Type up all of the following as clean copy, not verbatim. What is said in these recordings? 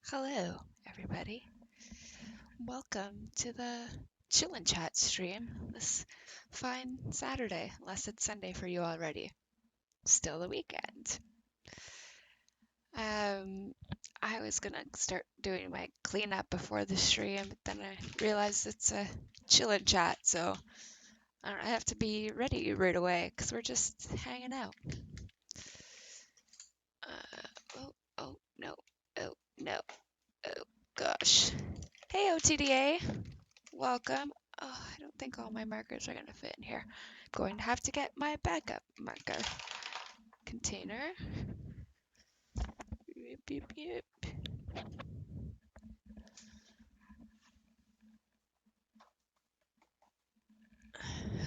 Hello, everybody. Welcome to the Chillin' Chat stream this fine Saturday, unless it's Sunday for you already. Still the weekend. I was gonna start doing my cleanup before the stream, but then I realized it's a Chillin' Chat, so I have to be ready right away because we're just hanging out. Oh, no, oh, no, oh, gosh. Hey, OTDA. Welcome. Oh, I don't think all my markers are going to fit in here. I'm going to have to get my backup marker container. Beep, beep, beep.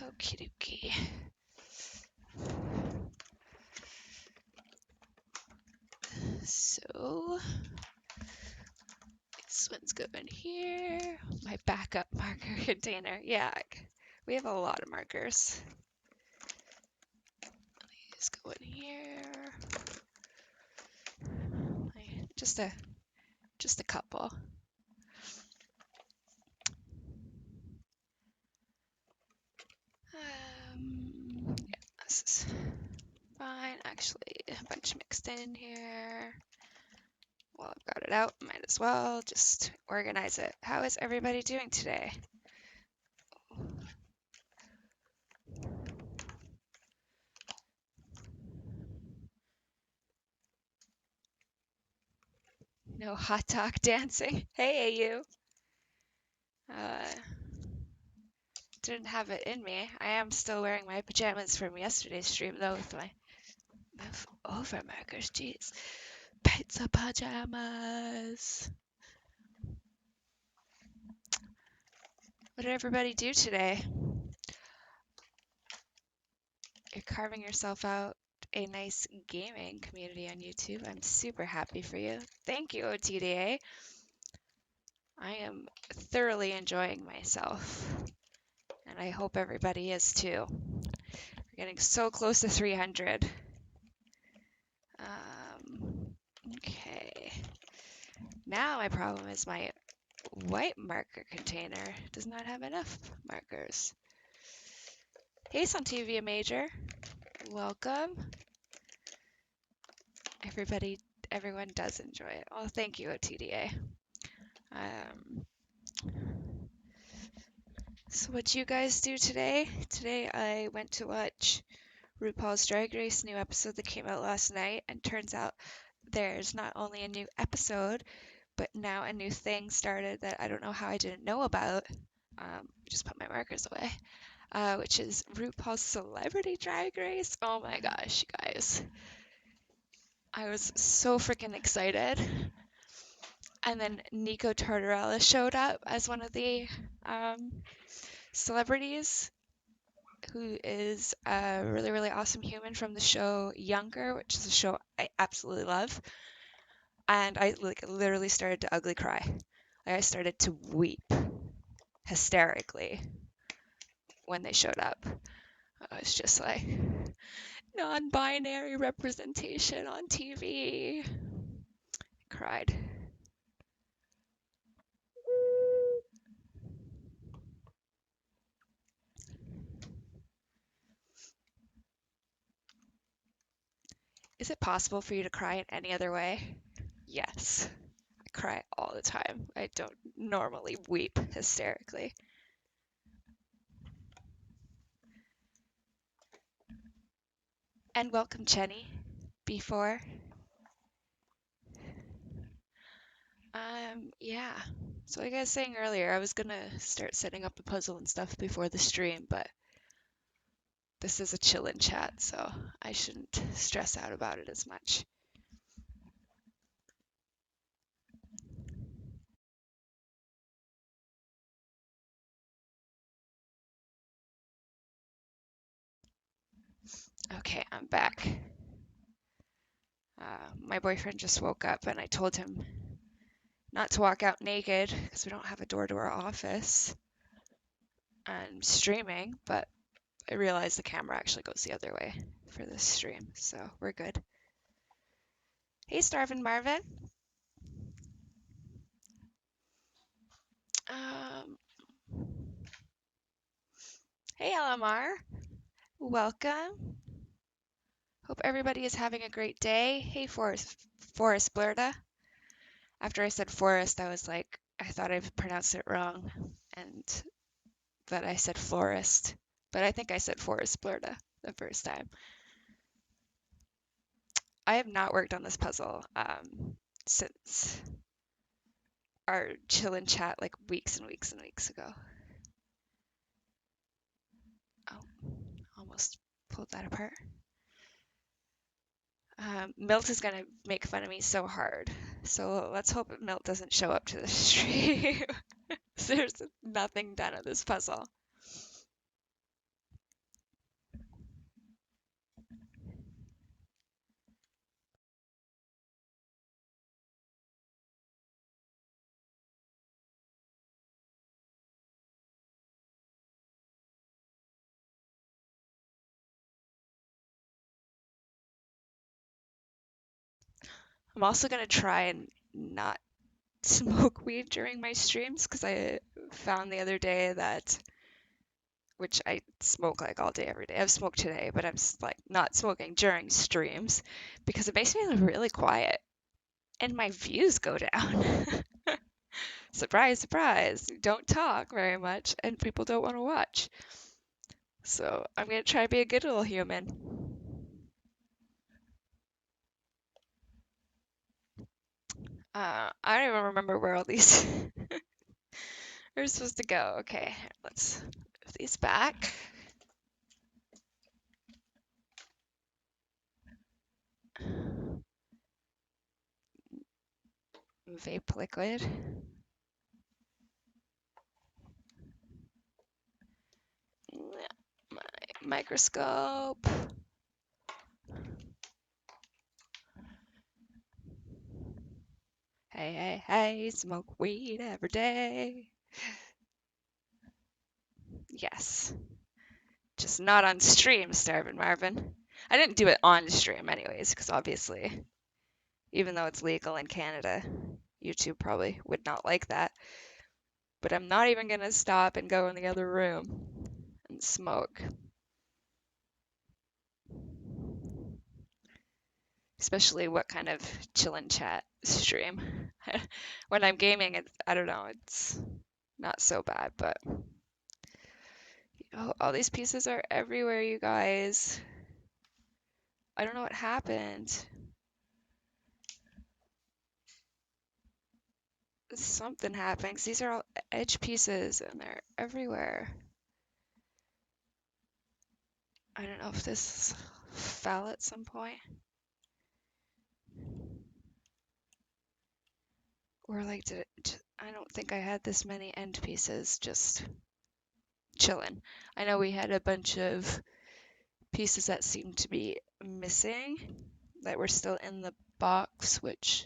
Okie dokie. So, this one's going here. My backup marker container. Yeah, we have a lot of markers. These go in here. Just a couple. Yeah, this is fine. Actually, a bunch mixed in here. Well, I've got it out, might as well just organize it. How is everybody doing today? No hot dog dancing? Hey, you. Didn't have it in me. I am still wearing my pajamas from yesterday's stream, though, with my move over markers. Jeez. Pizza pajamas. What did everybody do today? You're carving yourself out a nice gaming community on YouTube. I'm super happy for you. Thank you, OTDA. I am thoroughly enjoying myself, and I hope everybody is too. We're getting so close to 300. Okay. Now my problem is my white marker container does not have enough markers. Hey, Santivia Major. Welcome. Everyone does enjoy it. Oh, thank you, OTDA. So what you guys do today? Today I went to watch RuPaul's Drag Race new episode that came out last night, and turns out there's not only a new episode, but now a new thing started that I don't know how I didn't know about. Just put my markers away. Which is RuPaul's Celebrity Drag Race. Oh my gosh, you guys. I was so freaking excited. And then Nico Tortorella showed up as one of the celebrities, who is a really, really awesome human from the show Younger, which is a show I absolutely love. And I literally started to ugly cry. I started to weep hysterically when they showed up. I was just like, non-binary representation on TV. I cried. Is it possible for you to cry in any other way? Yes. I cry all the time. I don't normally weep hysterically. And welcome, Jenny. Before. Yeah. So like I was saying earlier, I was gonna start setting up the puzzle and stuff before the stream, but this is a chillin' chat, so I shouldn't stress out about it as much. Okay, I'm back. My boyfriend just woke up and I told him not to walk out naked because we don't have a door to our office. I'm streaming, but I realized the camera actually goes the other way for this stream, so we're good. Hey, Starvin' Marvin. Hey, LMR. Welcome. Hope everybody is having a great day. Hey, Forest Blurta. After I said forest, I was like, I thought I pronounced it wrong, and that I said florist. But I think I said Forest Blurta the first time. I have not worked on this puzzle since our chill and chat like weeks and weeks and weeks ago. Oh, almost pulled that apart. Milt is gonna make fun of me so hard. So let's hope Milt doesn't show up to the stream. There's nothing done of this puzzle. I'm also gonna try and not smoke weed during my streams because I found the other day that, which I smoke like all day every day. I've smoked today, but I'm like not smoking during streams because it makes me really quiet and my views go down. Surprise, surprise. Don't talk very much and people don't want to watch. So I'm gonna try to be a good little human. I don't even remember where all these are supposed to go. Okay, let's move these back. Vape liquid. My microscope. Hey, hey, hey, smoke weed every day. Yes. Just not on stream, Starvin Marvin. I didn't do it on stream anyways, because obviously, even though it's legal in Canada, YouTube probably would not like that. But I'm not even gonna stop and go in the other room and smoke. Especially what kind of chill and chat stream. When I'm gaming, I don't know, it's not so bad, but oh, all these pieces are everywhere, you guys. I don't know what happened. Something happened 'cause these are all edge pieces and they're everywhere. I don't know if this fell at some point. Or like, I don't think I had this many end pieces just chilling. I know we had a bunch of pieces that seemed to be missing that were still in the box, which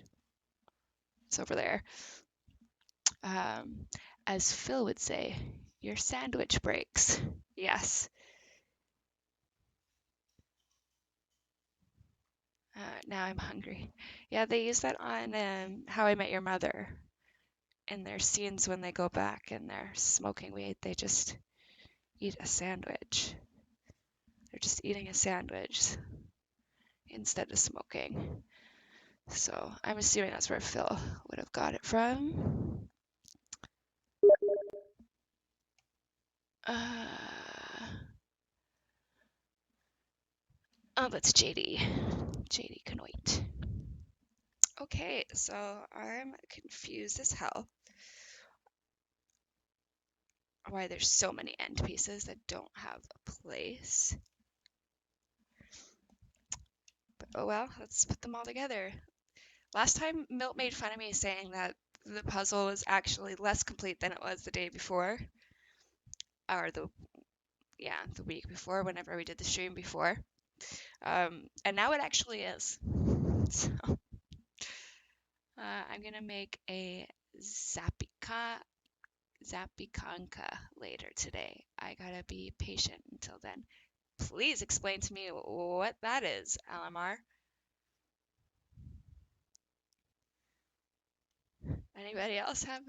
is over there. Um, as Phil would say, your sandwich breaks. Yes. Now I'm hungry. Yeah, they use that on How I Met Your Mother. In their scenes when they go back and they're smoking weed, they just eat a sandwich. They're just eating a sandwich instead of smoking. So I'm assuming that's where Phil would have got it from. Oh, that's JD. JD can wait. Okay, so I'm confused as hell why there's so many end pieces that don't have a place. But oh well, let's put them all together. Last time Milt made fun of me saying that the puzzle was actually less complete than it was the day before. Or the week before, whenever we did the stream before. And now it actually is. So I'm gonna make a Zapikanka later today. I gotta be patient until then. Please explain to me what that is, LMR. Anybody else have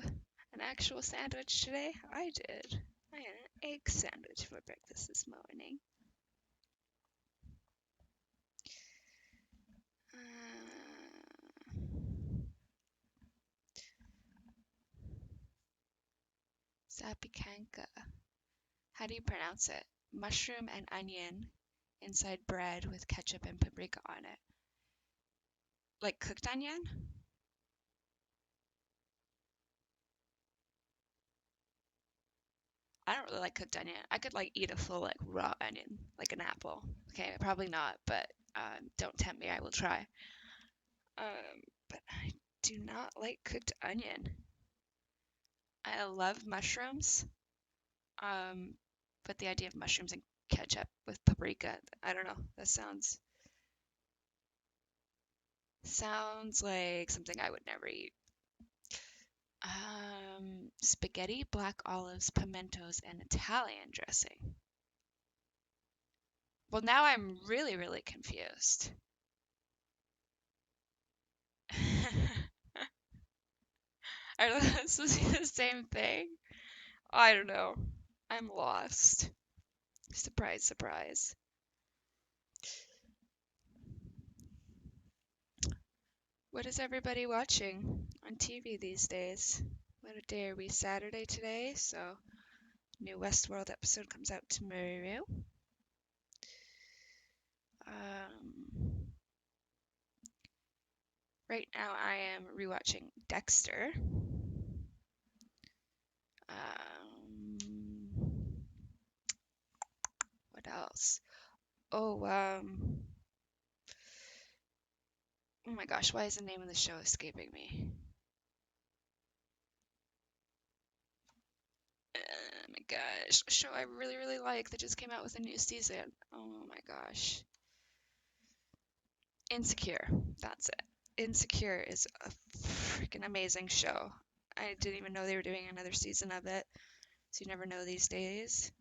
an actual sandwich today? I did. I egg sandwich for breakfast this morning. Zapikanka. How do you pronounce it? Mushroom and onion inside bread with ketchup and paprika on it. Like cooked onion? I don't really like cooked onion. I could like eat a full like raw onion, like an apple. Okay, probably not, but don't tempt me. I will try. But I do not like cooked onion. I love mushrooms. Um, but the idea of mushrooms and ketchup with paprika, I don't know. That sounds like something I would never eat. Spaghetti, black olives, pimentos, and Italian dressing. Well, now I'm really, really confused. Are those supposed to be the same thing? I don't know. I'm lost. Surprise, surprise. What is everybody watching on TV these days? What a day are we? Saturday today, so new Westworld episode comes out tomorrow. Right now I am rewatching Dexter. What else? Oh, oh my gosh, why is the name of the show escaping me? Oh my gosh, a show I really, really like that just came out with a new season. Oh my gosh. Insecure, that's it. Insecure is a freaking amazing show. I didn't even know they were doing another season of it, so you never know these days.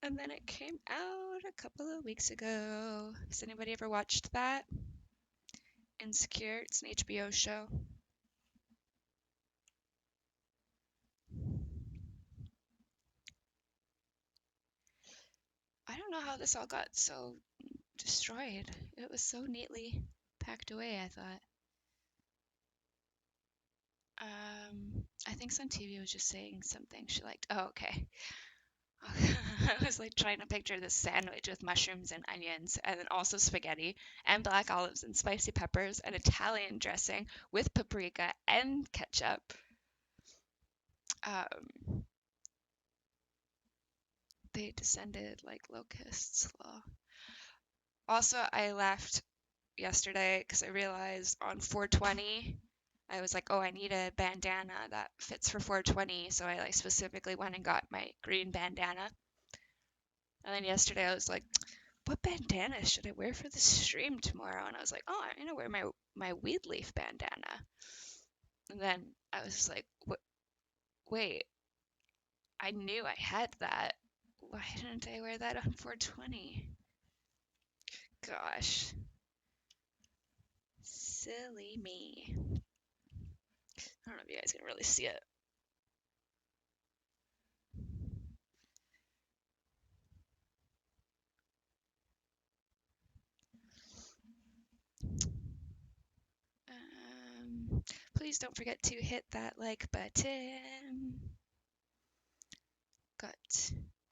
And then it came out a couple of weeks ago. Has anybody ever watched that? Insecure, it's an HBO show. I don't know how this all got so destroyed. It was so neatly packed away, I thought. I think Sun TV was just saying something she liked. Oh, okay. I was like trying to picture this sandwich with mushrooms and onions, and then also spaghetti and black olives and spicy peppers and Italian dressing with paprika and ketchup. They descended like locusts. Also, I laughed yesterday because I realized on 420, I was like, oh, I need a bandana that fits for 420. So I like specifically went and got my green bandana. And then yesterday I was like, what bandana should I wear for the stream tomorrow? And I was like, oh, I'm gonna wear my weed leaf bandana. And then I was like, wait, I knew I had that. Why didn't I wear that on 420? Gosh. Silly me. I don't know if you guys can really see it. Please don't forget to hit that like button. Got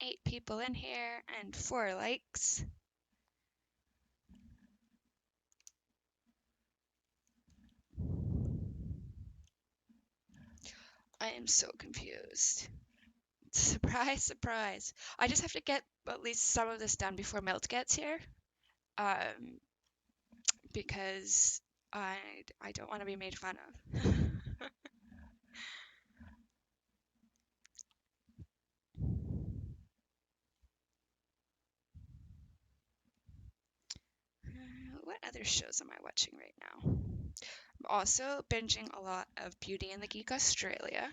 8 people in here and 4 likes. I am so confused. Surprise, surprise. I just have to get at least some of this done before Milt gets here. Because I don't want to be made fun of. What other shows am I watching right now? I'm also binging a lot of Beauty and the Geek Australia.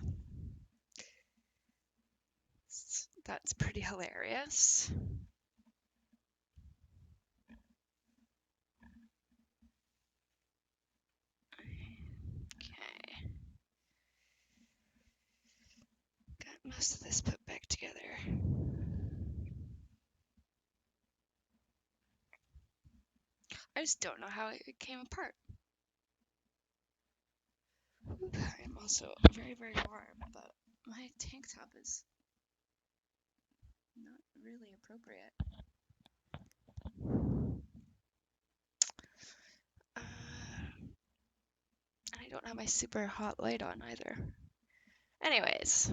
That's pretty hilarious. Okay. Got most of this put back together. just don't know how it came apart. I'm also very, very warm, but my tank top is not really appropriate. I don't have my super hot light on either. Anyways,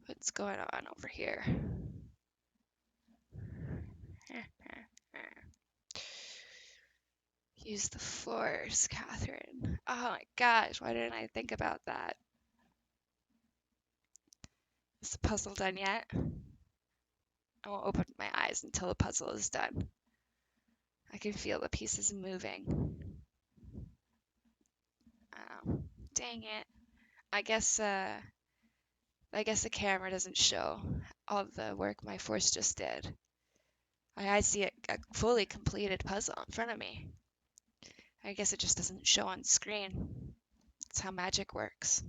what's going on over here? Use the force, Catherine. Oh my gosh, why didn't I think about that? Is the puzzle done yet? I won't open my eyes until the puzzle is done. I can feel the pieces moving. Oh, dang it. I guess the camera doesn't show all the work my force just did. I see a fully completed puzzle in front of me. I guess it just doesn't show on screen. That's how magic works.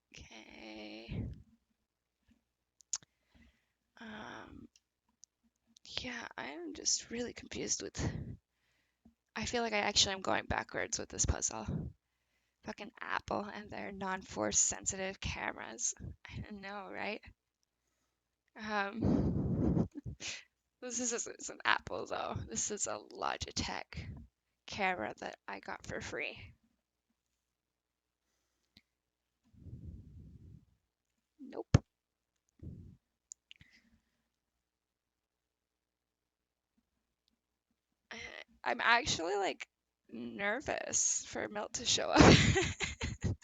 Okay. Yeah, I'm just really confused with. I feel like I actually am going backwards with this puzzle. Fucking Apple and their non-force sensitive cameras. I know, right? This is an Apple though. This is a Logitech camera that I got for free. Nope. I'm actually like nervous for Milt to show up.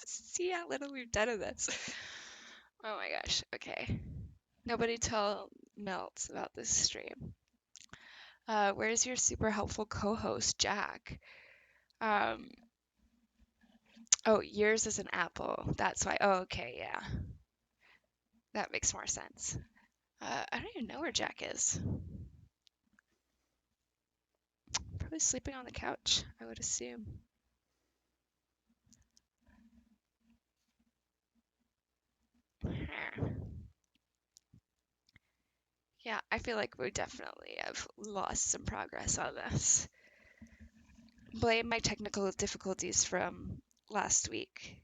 See how little we've done of this. Oh my gosh. Okay. Nobody tell Milt about this stream. Where's your super helpful co-host, Jack? Um, oh, yours is an apple. That's why. Oh, okay, yeah. That makes more sense. I don't even know where Jack is. Probably sleeping on the couch, I would assume. Yeah, I feel like we definitely have lost some progress on this. Blame my technical difficulties from last week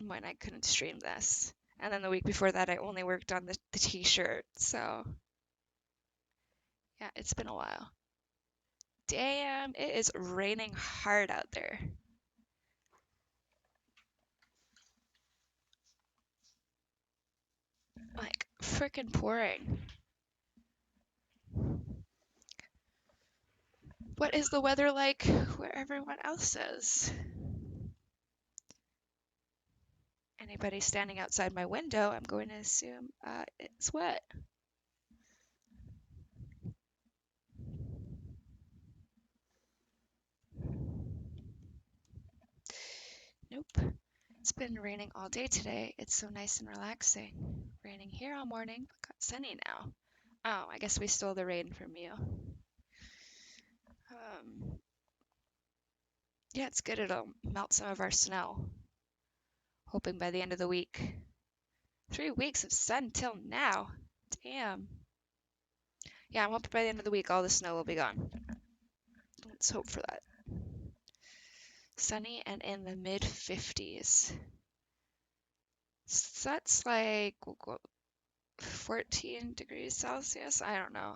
when I couldn't stream this. And then the week before that, I only worked on the t-shirt, so yeah, it's been a while. Damn, it is raining hard out there. Like, frickin' pouring. What is the weather like where everyone else is? Anybody standing outside my window, I'm going to assume it's wet. Nope. It's been raining all day today. It's so nice and relaxing. Raining here all morning, but got sunny now. Oh, I guess we stole the rain from you. Yeah, it's good. It'll melt some of our snow. Hoping by the end of the week. 3 weeks of sun till now. Damn. Yeah, I'm hoping by the end of the week all the snow will be gone. Let's hope for that. Sunny and in the mid 50s. So that's like 14 degrees Celsius. I don't know.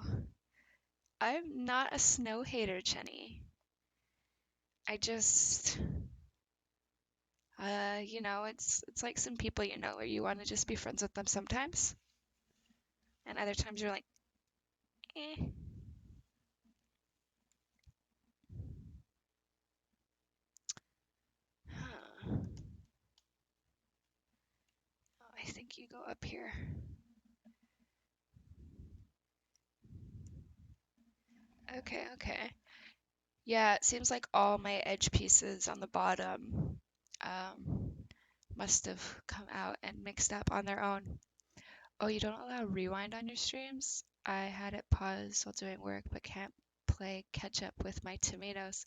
I'm not a snow hater, Jenny. I just, it's like some people you know where you want to just be friends with them sometimes, and other times you're like, eh. Huh. Oh, I think you go up here. Okay, okay. Yeah, it seems like all my edge pieces on the bottom must have come out and mixed up on their own. Oh, you don't allow rewind on your streams? I had it paused while doing work, but can't play catch up with my tomatoes.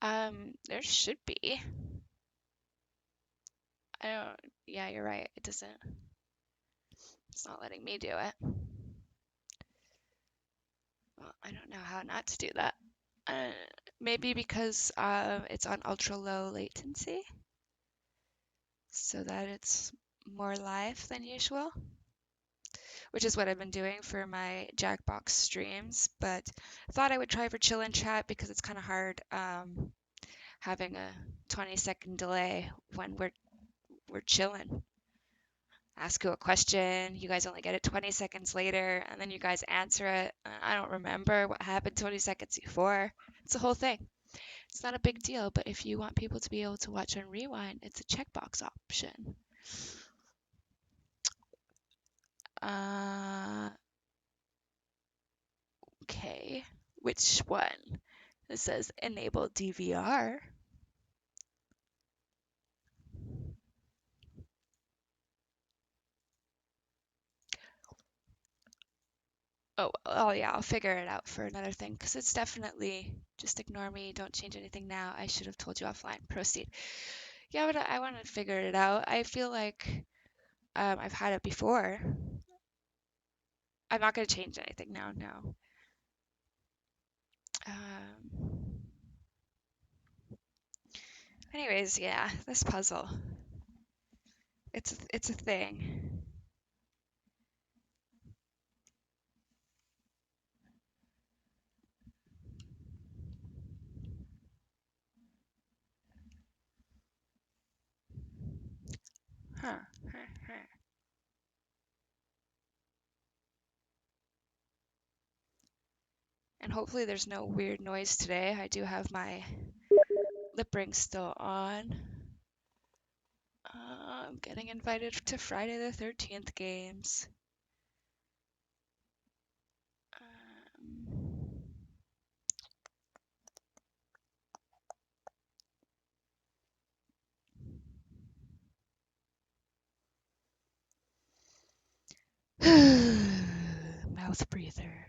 There should be. I don't, yeah, you're right. It doesn't. It's not letting me do it. Well, I don't know how not to do that. Uh, Maybe because it's on ultra low latency, so that it's more live than usual, which is what I've been doing for my Jackbox streams. But I thought I would try for chill and chat because it's kind of hard having a 20-second delay when we're chilling. Ask you a question, you guys only get it 20 seconds later, and then you guys answer it. I don't remember what happened 20 seconds before. It's a whole thing. It's not a big deal, but if you want people to be able to watch on rewind, it's a checkbox option. Uh, okay. Which one? It says enable DVR. Oh yeah, I'll figure it out for another thing because it's definitely just ignore me. Don't change anything now. I should have told you offline. Proceed. Yeah, but I want to figure it out. I feel like I've had it before. I'm not going to change anything now. No. Um, Anyways, yeah, this puzzle. It's a thing. Huh. And hopefully there's no weird noise today. I do have my lip ring still on. I'm getting invited to Friday the 13th games. Mouth breather.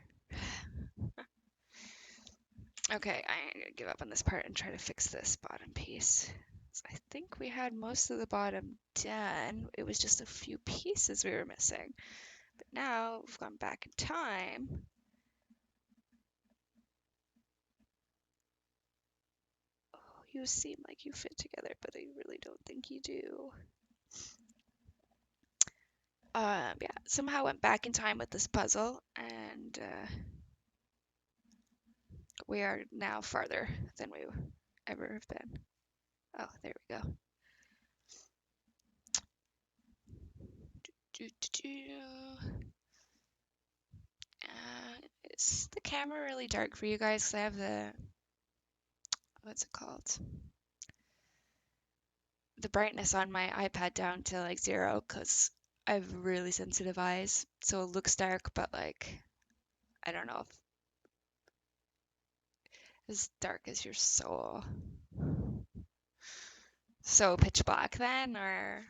Okay, I'm gonna give up on this part and try to fix this bottom piece. So I think we had most of the bottom done. It was just a few pieces we were missing. But now we've gone back in time. Oh, you seem like you fit together, but I really don't think you do. Yeah, somehow went back in time with this puzzle, and we are now farther than we ever have been. Oh, there we go. Is the camera really dark for you guys? 'Cause I have what's it called? The brightness on my iPad down to like 0 because I have really sensitive eyes, so it looks dark, but like I don't know if as dark as your soul. So pitch black then, or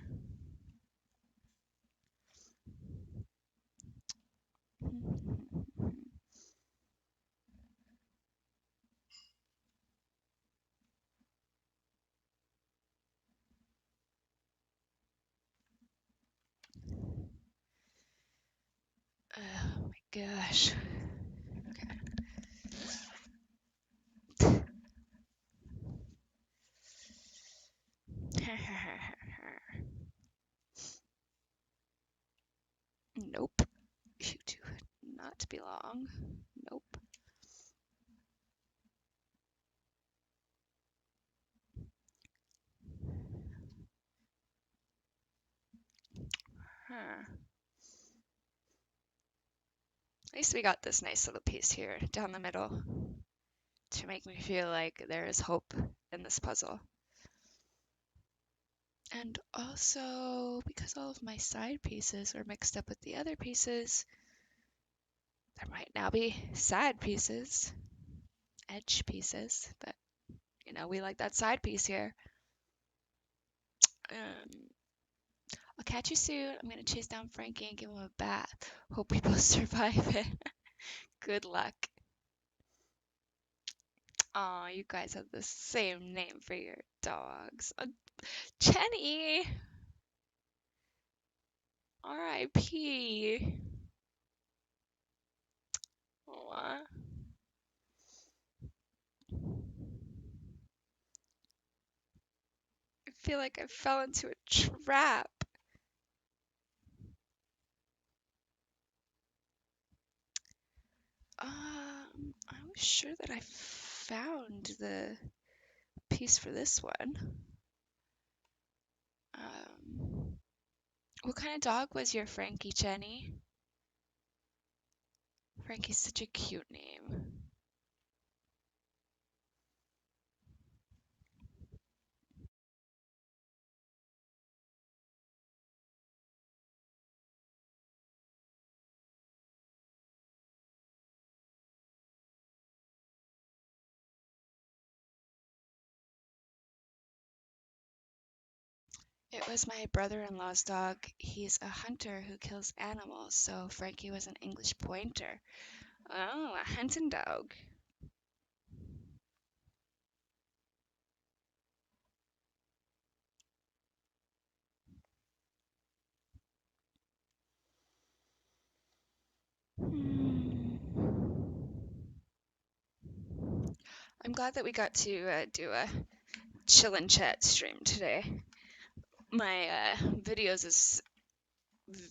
oh my gosh. Okay. Nope. You do not belong. Nope. Huh. At least we got this nice little piece here down the middle to make me feel like there is hope in this puzzle. And also, because all of my side pieces are mixed up with the other pieces, there might now be side pieces, edge pieces, but you know, we like that side piece here. I'll catch you soon. I'm gonna chase down Frankie and give him a bath. Hope we both survive it. Good luck. Aw, you guys have the same name for your dogs. Jenny! R.I.P. Aw. I feel like I fell into a trap. I was sure that I found the piece for this one. What kind of dog was your Frankie, Jenny? Frankie's such a cute name. It was my brother-in-law's dog. He's a hunter who kills animals, so Frankie was an English pointer. Oh, a hunting dog. Hmm. I'm glad that we got to do a chill and chat stream today. My videos is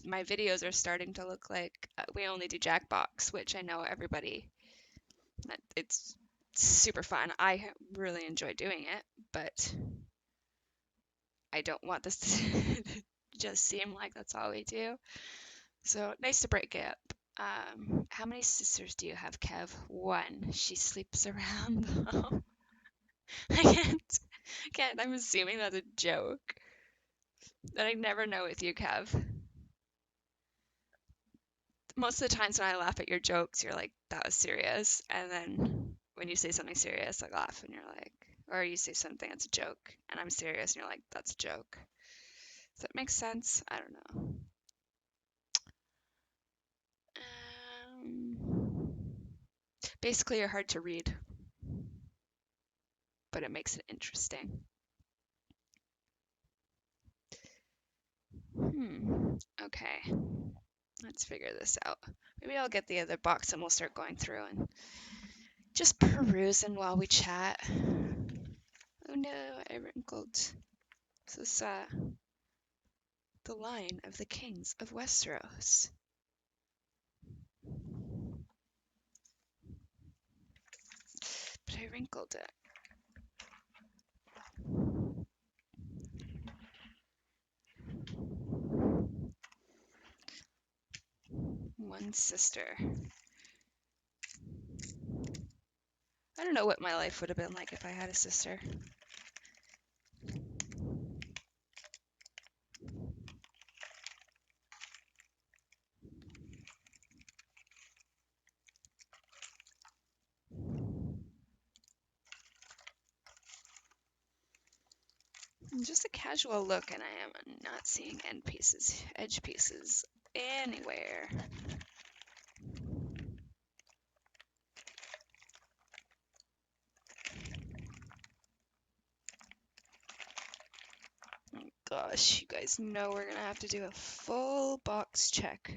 my videos are starting to look like we only do Jackbox, which I know everybody. It's super fun. I really enjoy doing it, but I don't want this to just seem like that's all we do. So nice to break it up. How many sisters do you have, Kev? One. She sleeps around though. I can't. I'm assuming that's a joke. That I never know with you, Kev. Most of the times when I laugh at your jokes, you're like, that was serious. And then when you say something serious, I laugh and you're like, or you say something that's a joke and I'm serious and you're like, that's a joke. Does that make sense? I don't know. Basically, you're hard to read, but it makes it interesting. Okay. Let's figure this out. Maybe I'll get the other box and we'll start going through and just perusing while we chat. Oh no, I wrinkled. This is the line of the kings of Westeros. But I wrinkled it. One sister. I don't know what my life would have been like if I had a sister. Just a casual look, and I am not seeing edge pieces anywhere. Oh gosh, you guys know we're gonna have to do a full box check.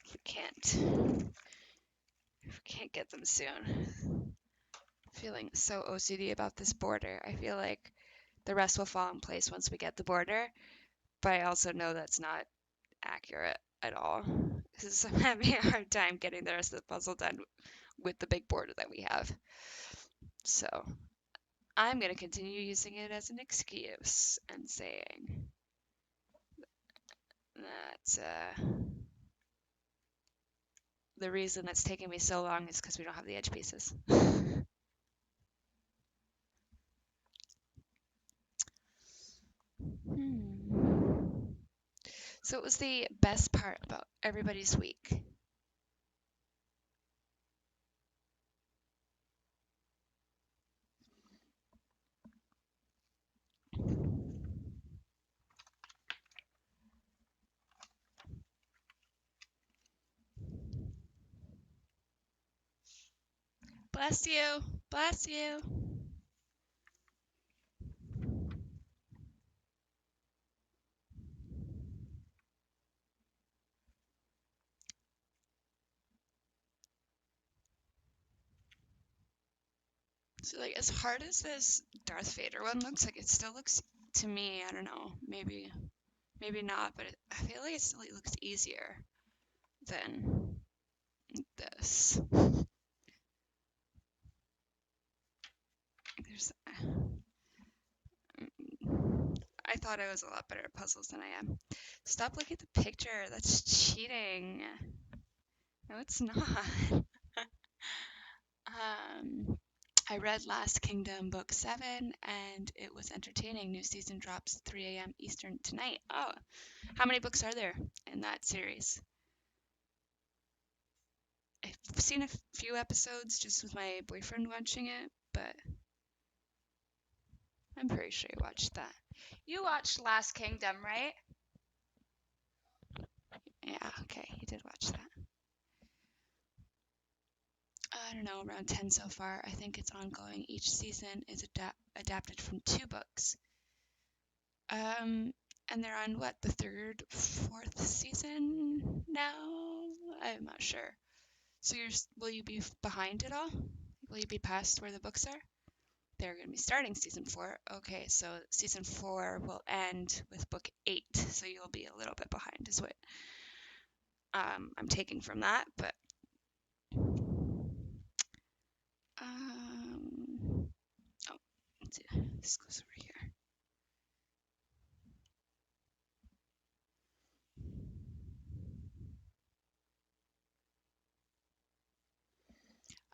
If we can't get them soon. Feeling so OCD about this border. I feel like the rest will fall in place once we get the border, but I also know that's not accurate at all. Because I'm having a hard time getting the rest of the puzzle done with the big border that we have. So I'm going to continue using it as an excuse and saying that the reason it's taking me so long is because we don't have the edge pieces. So it was the best part about everybody's week. Bless you. Bless you. So, like, as hard as this Darth Vader one looks, like, it still looks, to me, I don't know, maybe not, but I feel like it still looks easier than this. There's, I thought I was a lot better at puzzles than I am. Stop looking at the picture. That's cheating. No, it's not. I read Last Kingdom Book 7 and it was entertaining. New season drops 3 a.m. Eastern tonight. Oh, how many books are there in that series? I've seen a few episodes just with my boyfriend watching it, but I'm pretty sure you watched that. You watched Last Kingdom, right? Yeah, okay, you did watch that. I don't know, around 10 so far. I think it's ongoing. Each season is adapted from 2 books. And they're on what, the 3rd, 4th season now? I'm not sure. So will you be behind at all? Will you be past where the books are? They're going to be starting season 4. Okay, so season 4 will end with book 8, so you'll be a little bit behind is what I'm taking from that, but oh, let's see. This goes over here.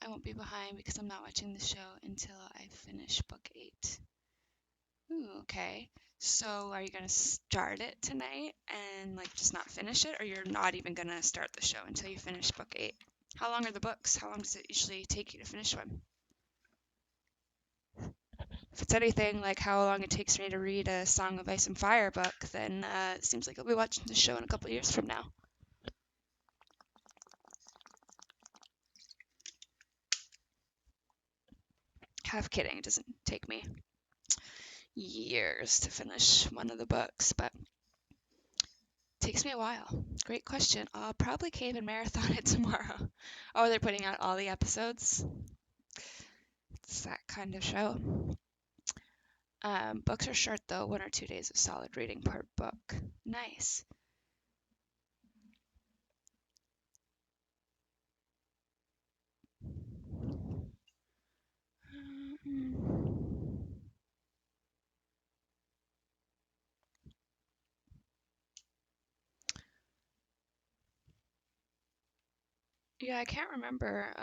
I won't be behind because I'm not watching the show until I finish book 8. Ooh, okay. So are you gonna start it tonight and like just not finish it, or you're not even gonna start the show until you finish book 8? How long are the books? How long does it usually take you to finish one? If it's anything like how long it takes me to read a Song of Ice and Fire book, then it seems like I'll be watching the show in a couple of years from now. Half kidding, it doesn't take me years to finish one of the books, but it takes me a while. Great question. I'll probably cave and marathon it tomorrow. Oh, they're putting out all the episodes? It's that kind of show. Books are short though, 1 or 2 days of solid reading per book. Nice. Yeah, I can't remember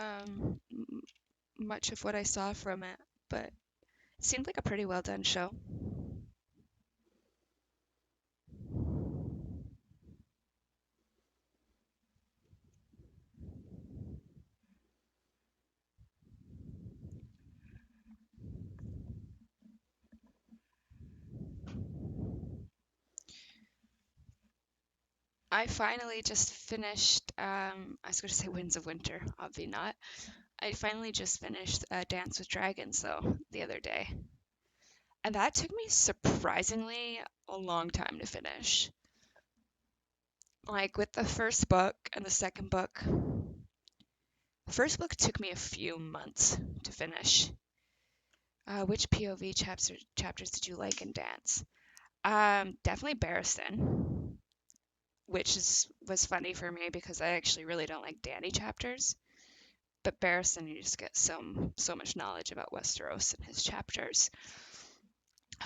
much of what I saw from it, but it seemed like a pretty well done show. I finally just finished, I was going to say Winds of Winter, obviously not. I finally just finished Dance with Dragons, though, the other day. And that took me surprisingly a long time to finish. Like with the first book and the second book, the first book took me a few months to finish. Which POV chapters did you like in Dance? Definitely Barristan, which was funny for me because I actually really don't like Dany chapters. But Barristan, you just get so much knowledge about Westeros in his chapters.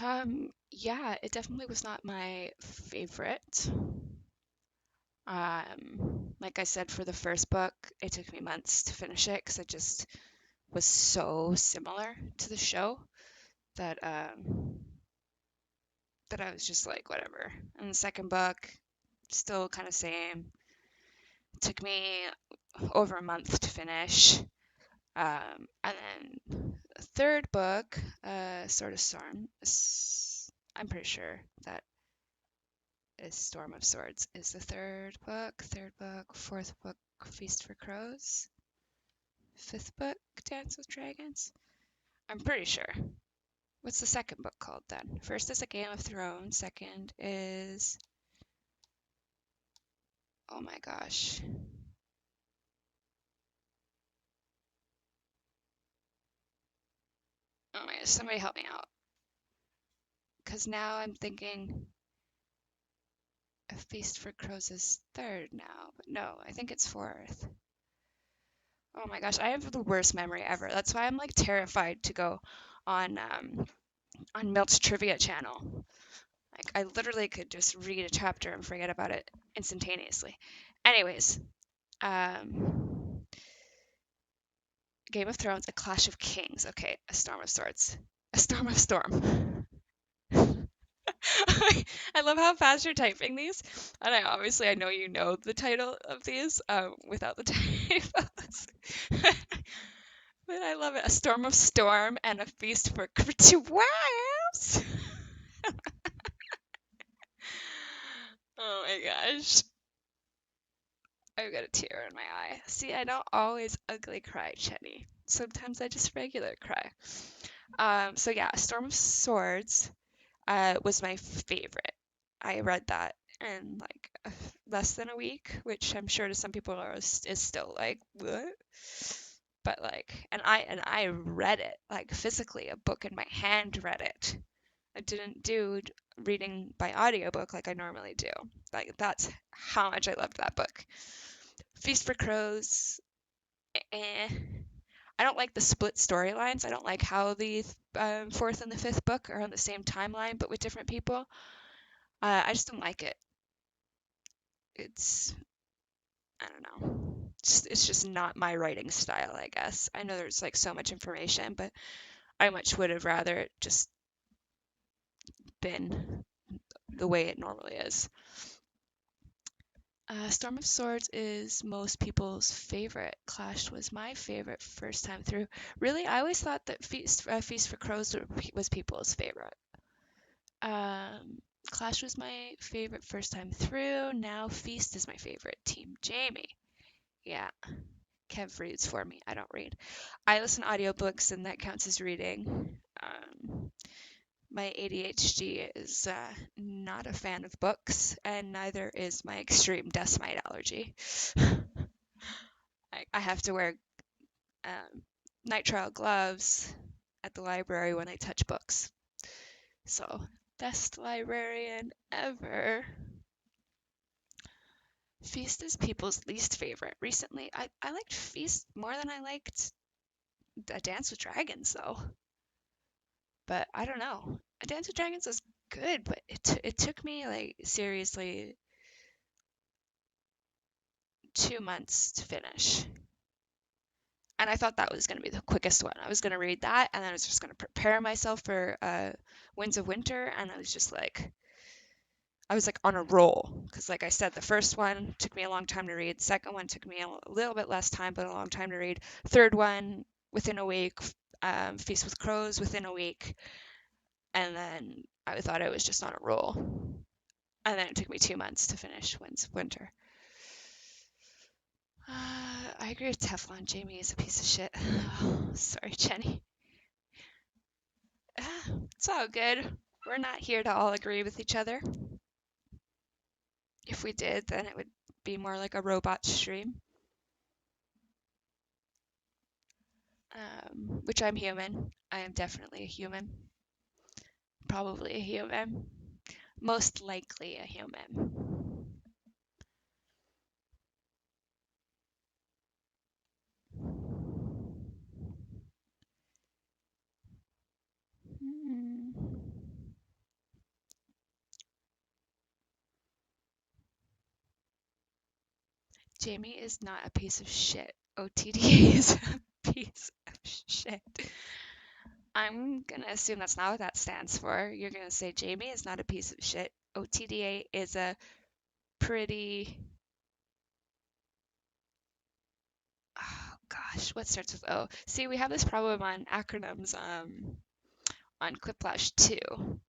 Yeah, it definitely was not my favorite. Like I said, for the first book, it took me months to finish it because it just was so similar to the show that that I was just like, whatever. And the second book, still kind of same. It took me over a month to finish. And then the third book, Sword of Storm, I'm pretty sure that is Storm of Swords, is the third book. Third book, fourth book, Feast for Crows. Fifth book, Dance with Dragons. I'm pretty sure. What's the second book called then? First is A Game of Thrones. Second is, oh my gosh. Oh my gosh, somebody help me out. Because now I'm thinking A Feast for Crows is third now. But no, I think it's fourth. Oh my gosh, I have the worst memory ever. That's why I'm like terrified to go on Milt's trivia channel. Like I literally could just read a chapter and forget about it instantaneously. Anyways, um, Game of Thrones, A Clash of Kings. Okay, A Storm of Swords. A Storm of Storm. I love how fast you're typing these, and I know you know the title of these without the typos. But I love it. A Storm of Storm and A Feast for Two Wives. Oh my gosh. I've got a tear in my eye. See, I don't always ugly cry, Chenny. Sometimes I just regular cry. So yeah, Storm of Swords was my favorite. I read that in like less than a week, which I'm sure to some people is still like what? But like, and I read it like physically, a book in my hand, read it. I didn't do reading by audiobook like I normally do. Like that's how much I loved that book. Feast for Crows, eh. I don't like the split storylines. I don't like how the fourth and the fifth book are on the same timeline but with different people. I just don't like it. It's I don't know. It's just not my writing style, I guess. I know there's like so much information, but I much would have rather it just been the way it normally is. Storm of Swords is most people's favorite. Clash was my favorite first time through. Really, I always thought that Feast for Crows was people's favorite. Um, Clash was my favorite first time through. Now Feast is my favorite. Team Jamie. Yeah, Kev reads for me. I don't read. I listen to audiobooks, and that counts as reading. My ADHD is not a fan of books, and neither is my extreme dust mite allergy. I have to wear nitrile gloves at the library when I touch books. So, best librarian ever. Feast is people's least favorite. Recently, I liked Feast more than I liked A Dance with Dragons, though. But I don't know. A Dance with Dragons was good, but it took me, like, seriously 2 months to finish. And I thought that was going to be the quickest one. I was going to read that, and then I was just going to prepare myself for Winds of Winter, and I was like on a roll because, like I said, the first one took me a long time to read. Second one took me a little bit less time, but a long time to read. Third one within a week. Feast with Crows within a week, and then I thought I was just on a roll. And then it took me 2 months to finish Winds of Winter. I agree with Teflon. Jamie is a piece of shit. Oh, sorry, Jenny. It's all good. We're not here to all agree with each other. If we did, then it would be more like a robot stream. Which I'm human. I am definitely a human. Probably a human. Most likely a human. Hmm. Jamie is not a piece of shit. OTDA is a piece of shit. I'm gonna assume that's not what that stands for. You're gonna say Jamie is not a piece of shit. OTDA is a pretty. Oh gosh, what starts with O? See, we have this problem on acronyms on Quiplash too.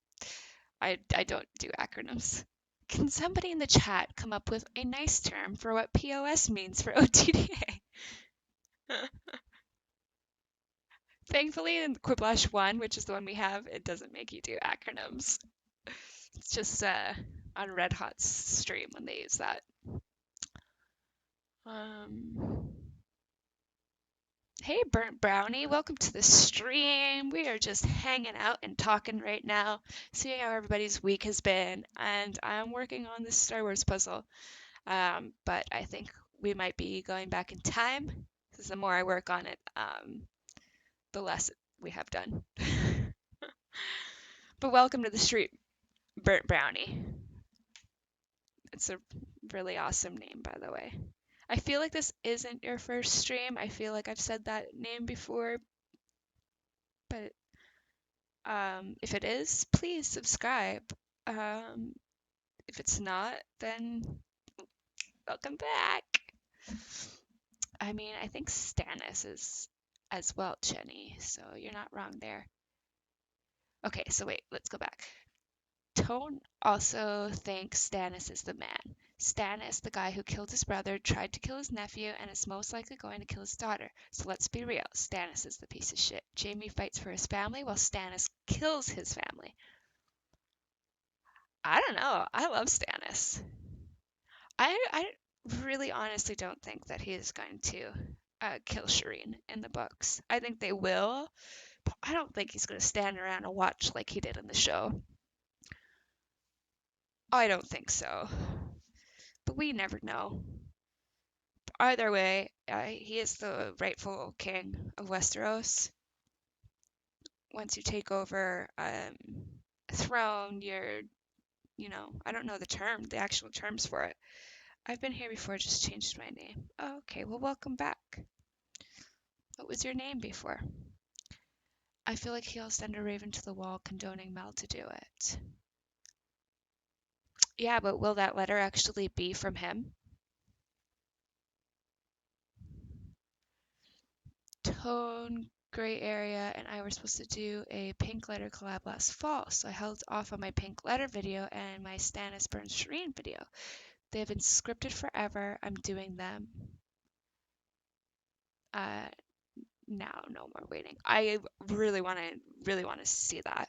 I don't do acronyms. Can somebody in the chat come up with a nice term for what POS means for OTDA? Thankfully, in Quiplash 1, which is the one we have, it doesn't make you do acronyms. It's just on Red Hot's stream when they use that. Hey, Burnt Brownie, welcome to the stream. We are just hanging out and talking right now, seeing how everybody's week has been. And I'm working on this Star Wars puzzle, but I think we might be going back in time because the more I work on it, the less we have done. But welcome to the stream, Burnt Brownie. It's a really awesome name, by the way. I feel like this isn't your first stream. I feel like I've said that name before, but if it is, please subscribe. Um, if it's not, then welcome back. I mean, I think Stannis is as well, Jenny, so you're not wrong there. Okay, so wait, let's go back. Tone also thinks Stannis is the man. Stannis, the guy who killed his brother, tried to kill his nephew, and is most likely going to kill his daughter. So let's be real, Stannis is the piece of shit. Jaime fights for his family while Stannis kills his family. I don't know. I love Stannis. I really honestly don't think that he is going to kill Shireen in the books. I think they will, but I don't think he's going to stand around and watch like he did in the show. I don't think so. But we never know. Either way, he is the rightful king of Westeros. Once you take over a throne, I don't know the actual terms for it. I've been here before, just changed my name. Oh, okay, well, welcome back. What was your name before? I feel like he'll send a raven to the wall condoning Mel to do it. Yeah, but will that letter actually be from him? Tone, gray area, and I were supposed to do a pink letter collab last fall, so I held off on my pink letter video and my Stannis Burns Shireen video. They have been scripted forever. I'm doing them. Uh, Now, no more waiting. I really want to see that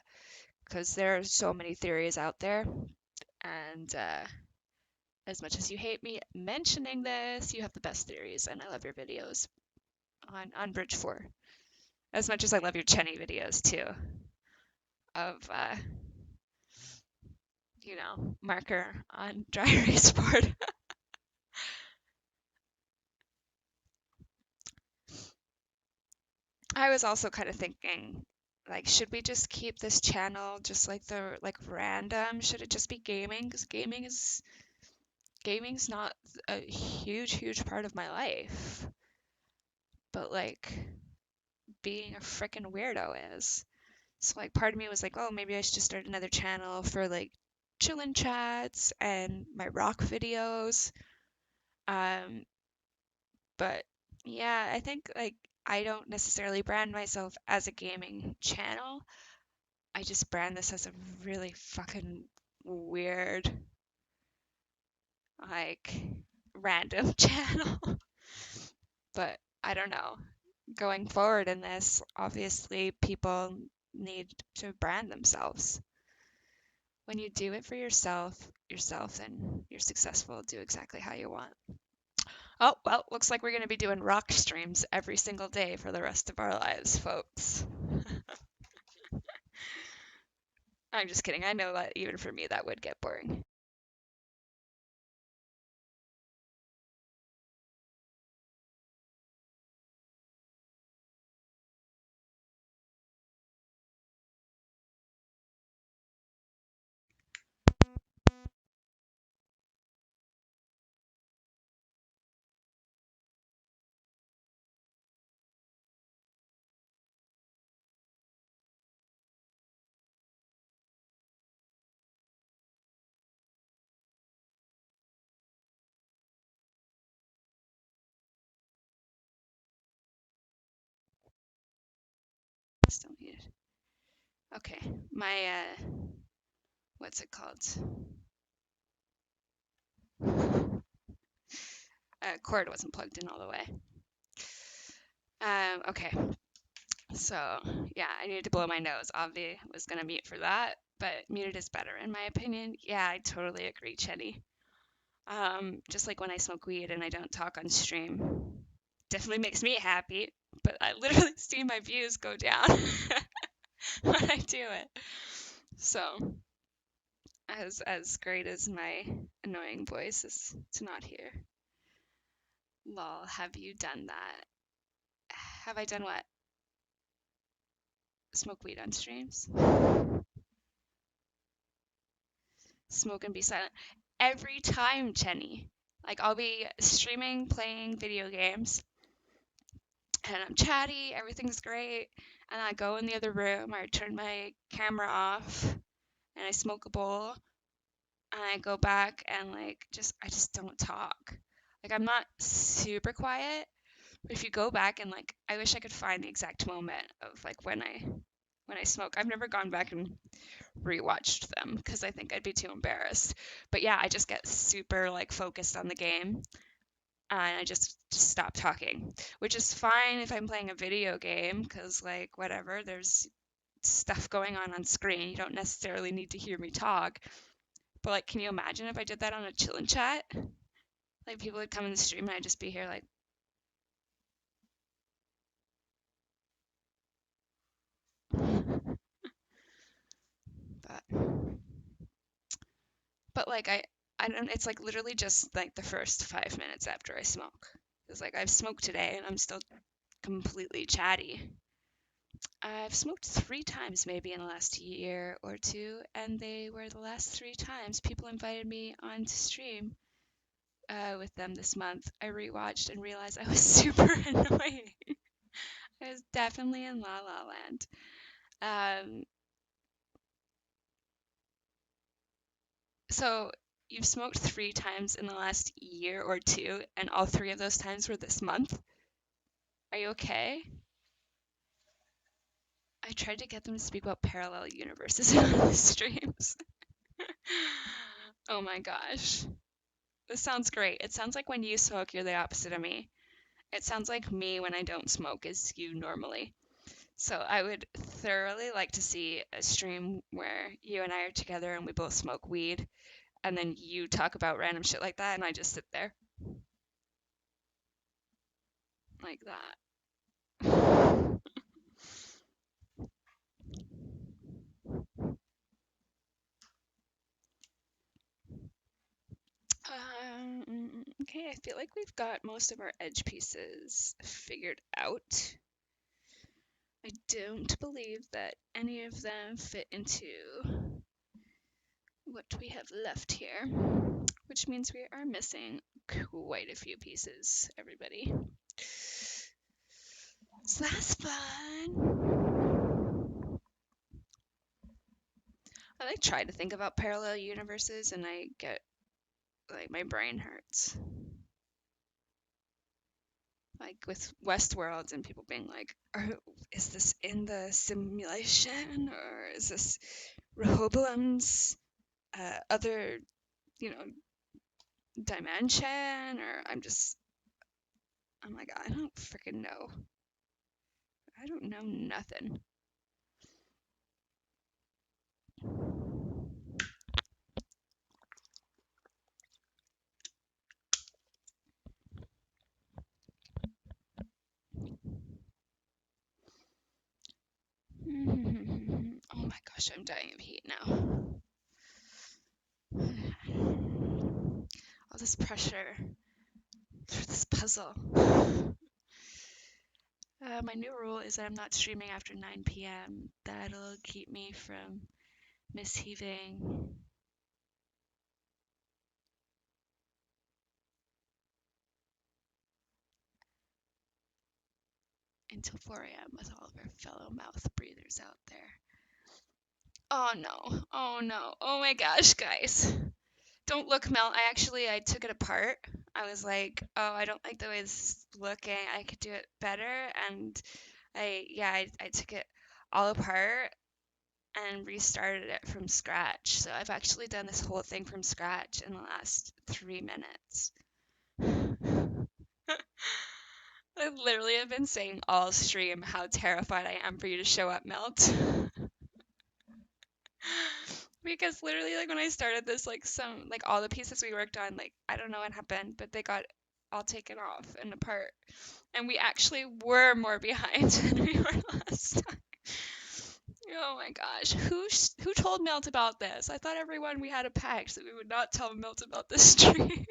because there are so many theories out there, and as much as you hate me mentioning this, you have the best theories, and I love your videos on Bridge 4. As much as I love your Chenny videos too, of marker on dry erase board. I was also kind of thinking, like, should we just keep this channel just like random? Should it just be gaming? Because gaming's not a huge part of my life, but like being a freaking weirdo is. So like part of me was like, oh, maybe I should just start another channel for like chillin' chats and my rock videos. Um, but yeah, I think like I don't necessarily brand myself as a gaming channel. I just brand this as a really fucking weird, like random channel. But I don't know. Going forward in this, obviously people need to brand themselves. When you do it for yourself, then you're successful. Do exactly how you want. Oh, well, looks like we're going to be doing rock streams every single day for the rest of our lives, folks. I'm just kidding. I know that even for me, that would get boring. Still muted. Okay, my, what's it called? Cord wasn't plugged in all the way. Okay, so yeah, I needed to blow my nose. Avi was gonna mute for that, but muted is better in my opinion. Yeah, I totally agree, Chetty. Just like when I smoke weed and I don't talk on stream, definitely makes me happy, but I literally see my views go down when I do it. So, as great as my annoying voice is to not hear. Lol, have you done that? Have I done what? Smoke weed on streams? Smoke and be silent. Every time, Jenny. Like, I'll be streaming, playing video games, and I'm chatty, everything's great, and I go in the other room, I turn my camera off, and I smoke a bowl, and I go back and like I just don't talk. Like I'm not super quiet, but if you go back and like I wish I could find the exact moment of like when I smoke. I've never gone back and rewatched them because I think I'd be too embarrassed. But yeah, I just get super like focused on the game and I just stop talking, which is fine if I'm playing a video game because like whatever, there's stuff going on screen. You don't necessarily need to hear me talk. But like, can you imagine if I did that on a chillin' chat? Like people would come in the stream and I'd just be here like, but like I don't. It's like literally just like the first 5 minutes after I smoke. It's like I've smoked today and I'm still completely chatty. I've smoked 3 times maybe in the last year or two, and they were the last 3 times people invited me on to stream with them this month. I rewatched and realized I was super annoying. I was definitely in La La Land. Um, so you've smoked 3 times in the last year or two, and all 3 of those times were this month. Are you okay? I tried to get them to speak about parallel universes on the streams. Oh my gosh. This sounds great. It sounds like when you smoke, you're the opposite of me. It sounds like me when I don't smoke is you normally. So I would thoroughly like to see a stream where you and I are together and we both smoke weed, and then you talk about random shit like that, and I just sit there like that. Okay, I feel like we've got most of our edge pieces figured out. I don't believe that any of them fit into what we have left here, which means we are missing quite a few pieces, everybody. So that's fun. I like try to think about parallel universes and I get like my brain hurts. Like with Westworld and people being like, is this in the simulation or is this Rehoboam's other, you know, dimension? Or I'm like, I don't freaking know. I don't know nothing. Oh my gosh, I'm dying of heat now. All this pressure for this puzzle. My new rule is that I'm not streaming after 9 p.m. That'll keep me from misheaving. Until 4 a.m. with all of our fellow mouth breathers out there. Oh no, oh no, oh my gosh, guys. Don't look, Mel. I took it apart. I was like, oh, I don't like the way this is looking. I could do it better. And I took it all apart and restarted it from scratch. So I've actually done this whole thing from scratch in the last 3 minutes. I literally have been saying all stream how terrified I am for you to show up, Melt. Because literally, like when I started this, like all the pieces we worked on, like I don't know what happened, but they got all taken off and apart. And we actually were more behind than we were last time. Oh my gosh, who told Milt about this? I thought everyone we had a pact that we would not tell Milt about this stream.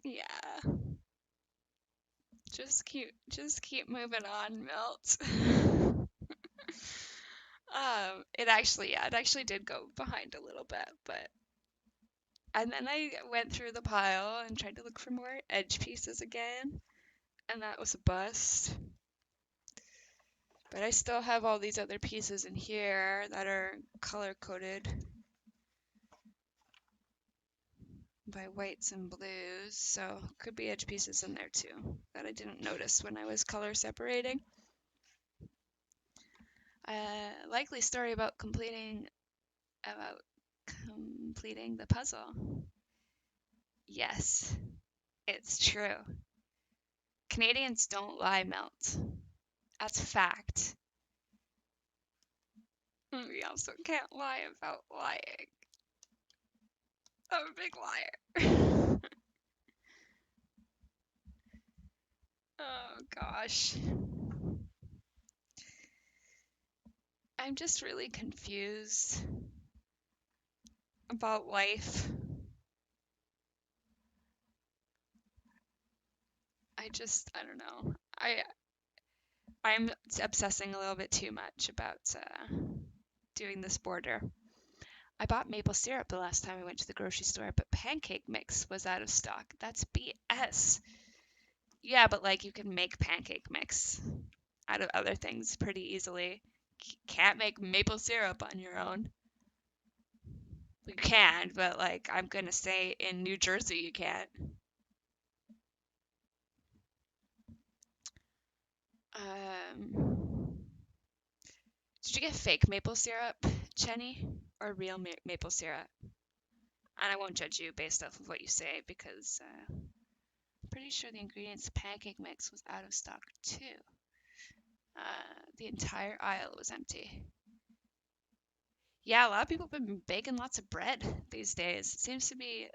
Yeah. Just keep moving on, Milt. It actually did go behind a little bit, but and then I went through the pile and tried to look for more edge pieces again, and that was a bust. But I still have all these other pieces in here that are color coded by whites and blues, so could be edge pieces in there too that I didn't notice when I was color separating. Likely story about completing the puzzle. Yes, it's true. Canadians don't lie, Melt. That's fact. We also can't lie about lying. I'm a big liar. Oh gosh. I'm just really confused about life. I don't know. I'm obsessing a little bit too much about doing this border. I bought maple syrup the last time I went to the grocery store, but pancake mix was out of stock. That's BS. Yeah, but like you can make pancake mix out of other things pretty easily. Can't make maple syrup on your own. You can, but like I'm gonna say in New Jersey you can't. Did you get fake maple syrup, Jenny, or real maple syrup? And I won't judge you based off of what you say because I'm pretty sure the ingredients pancake mix was out of stock too. The entire aisle was empty. Yeah, a lot of people have been baking lots of bread these days. It seems to be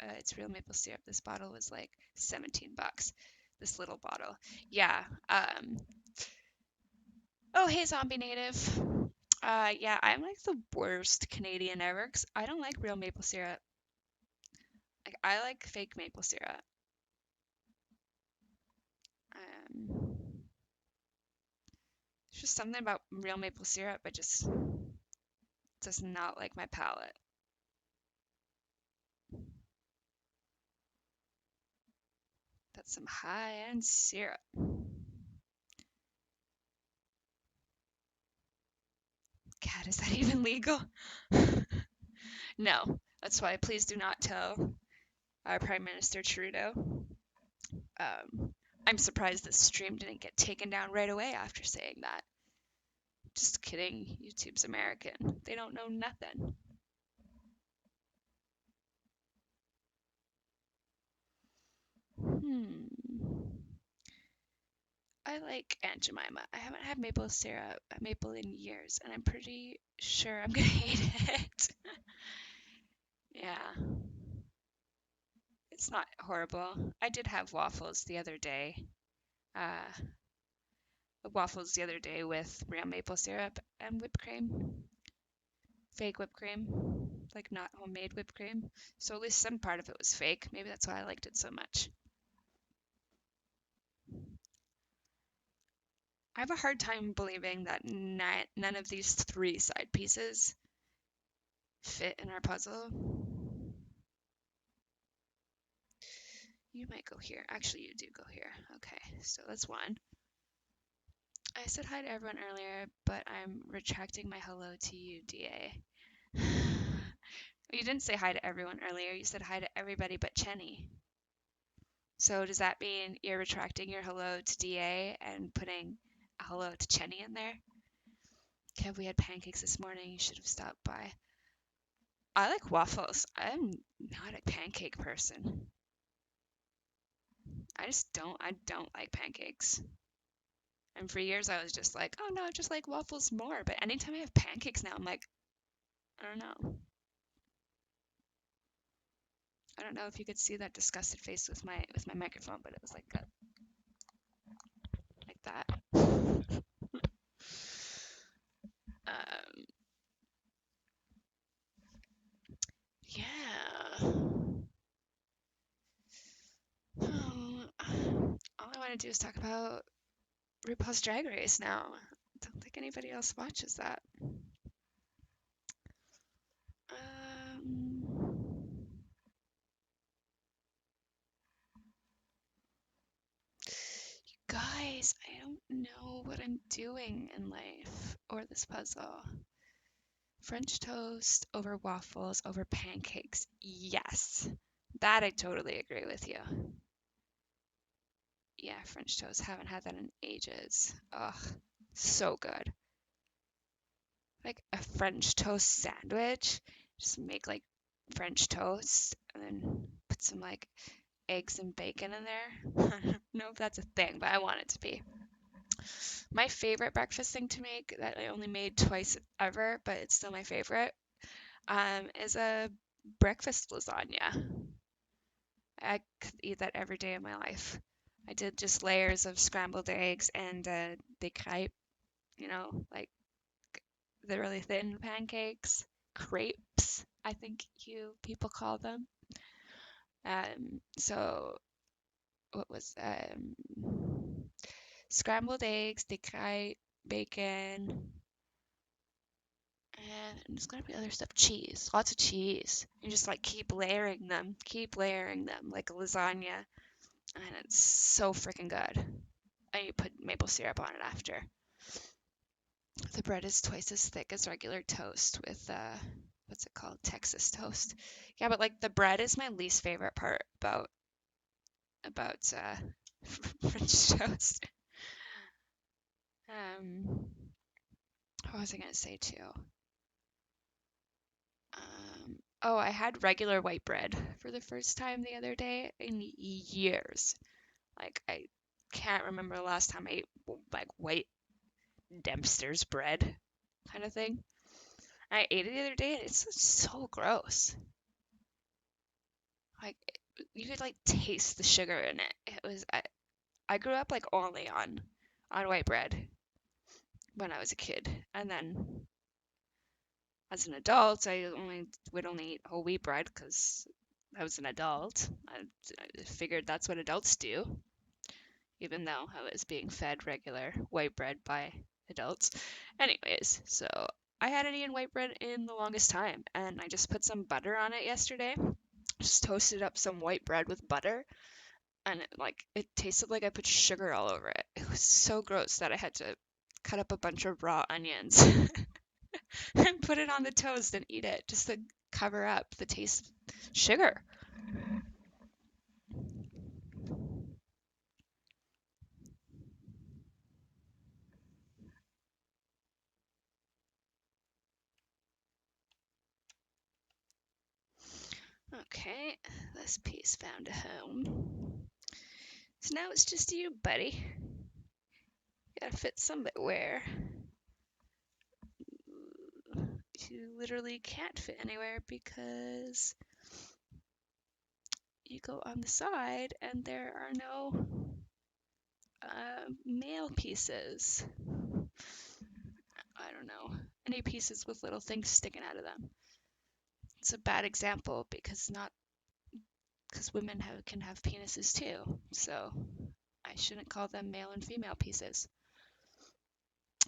it's real maple syrup. This bottle was like 17 bucks. This little bottle. Yeah. Oh, hey, zombie native. Yeah, I'm like the worst Canadian ever 'cause I don't like real maple syrup. Like, I like fake maple syrup. Um, it's just something about real maple syrup. I just does not like my palate. That's some high-end syrup. God, is that even legal? No. That's why please do not tell our Prime Minister Trudeau. I'm surprised this stream didn't get taken down right away after saying that. Just kidding. YouTube's American. They don't know nothing. I like Aunt Jemima. I haven't had maple in years, and I'm pretty sure I'm gonna hate it. Yeah, it's not horrible. I did have waffles the other day. Uh, waffles the other day with real maple syrup and whipped cream. Fake whipped cream, like not homemade whipped cream. So at least some part of it was fake. Maybe that's why I liked it so much. I have a hard time believing that none of these three side pieces fit in our puzzle. You might go here. Actually, you do go here. Okay, so that's one. I said hi to everyone earlier, but I'm retracting my hello to you, DA. You didn't say hi to everyone earlier. You said hi to everybody but Chenny. So does that mean you're retracting your hello to DA and putting a hello to Chenny in there? Kev, we had pancakes this morning. You should have stopped by. I like waffles. I'm not a pancake person. I don't like pancakes. And for years I was just like, oh no, I just like waffles more. But anytime I have pancakes now, I'm like, I don't know. I don't know if you could see that disgusted face with my microphone, but it was like that. Um, yeah. All I want to do is talk about RuPaul's Drag Race now. I don't think anybody else watches that. Guys, I don't know what I'm doing in life or this puzzle. French toast over waffles over pancakes. Yes, that I totally agree with you. Yeah, French toast. Haven't had that in ages. Ugh, so good. Like a French toast sandwich. Just make like French toast and then put some like eggs and bacon in there. I don't know if that's a thing, but I want it to be. My favorite breakfast thing to make that I only made twice ever, but it's still my favorite, is a breakfast lasagna. I could eat that every day of my life. I did just layers of scrambled eggs and des crêpes, like the really thin pancakes, crepes, I think you people call them. So what was scrambled eggs, des crêpes, bacon, and there's gonna be other stuff. Cheese, lots of cheese. You just like keep layering them like a lasagna, and it's so freaking good. And you put maple syrup on it after. The bread is twice as thick as regular toast with what's it called? Texas toast. Yeah, but like the bread is my least favorite part about French toast. What was I gonna say too? Oh, I had regular white bread for the first time the other day in years. Like I can't remember the last time I ate like white Dempster's bread kind of thing. I ate it the other day and it's so gross. Like you could like taste the sugar in it. I grew up like only on white bread when I was a kid, and then as an adult, I would only eat whole wheat bread because I was an adult. I figured that's what adults do, even though I was being fed regular white bread by adults. Anyways, so I hadn't eaten white bread in the longest time, and I just put some butter on it yesterday. Just toasted up some white bread with butter, and it tasted like I put sugar all over it. It was so gross that I had to cut up a bunch of raw onions and put it on the toast and eat it just to cover up the taste of sugar. Okay, this piece found a home. So now it's just you, buddy. You gotta fit somewhere. You literally can't fit anywhere because you go on the side and there are no male pieces. I don't know. Any pieces with little things sticking out of them. It's a bad example because women can have penises too. So I shouldn't call them male and female pieces.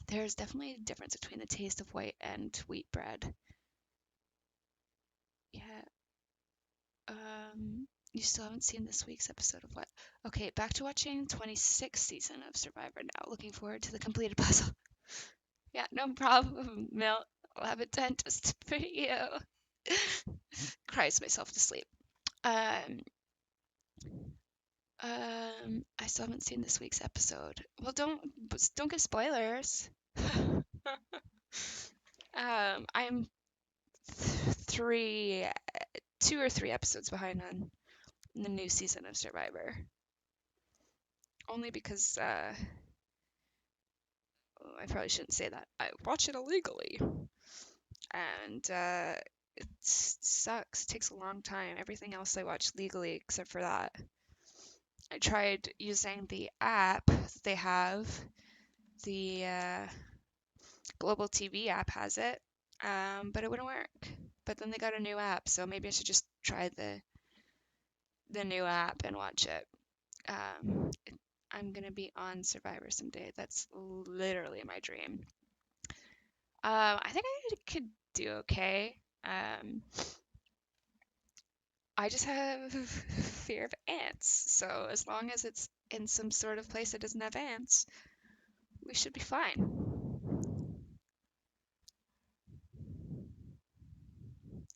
There's definitely a difference between the taste of white and wheat bread. Yeah. You still haven't seen this week's episode of what? Okay, back to watching 26th season of Survivor now. Looking forward to the completed puzzle. Yeah, no problem, Mel. I'll have it done just for you. Cries myself to sleep. Um, I still haven't seen this week's episode. Well, don't give spoilers. I'm 2 or 3 episodes behind on the new season of Survivor. Only because I probably shouldn't say that. I watch it illegally. and it sucks. It takes a long time. Everything else I watch legally except for that. I tried using the app they have. The Global TV app has it, but it wouldn't work. But then they got a new app, so maybe I should just try the new app and watch it. I'm gonna be on Survivor someday. That's literally my dream. I think I could do okay. I just have fear of ants, so as long as it's in some sort of place that doesn't have ants, we should be fine.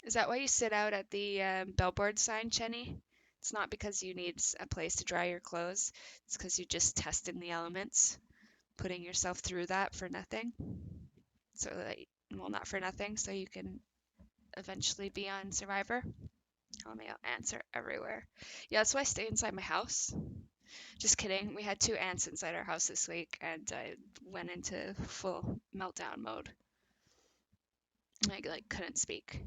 Is that why you sit out at the billboard sign, Jenny? It's not because you need a place to dry your clothes. It's because you just tested the elements, putting yourself through that for nothing. So that, well, not for nothing, so you can eventually be on Survivor. Oh my god, ants are everywhere. Yeah, that's why I stay inside my house. Just kidding. We had 2 ants inside our house this week, and I went into full meltdown mode. I couldn't speak.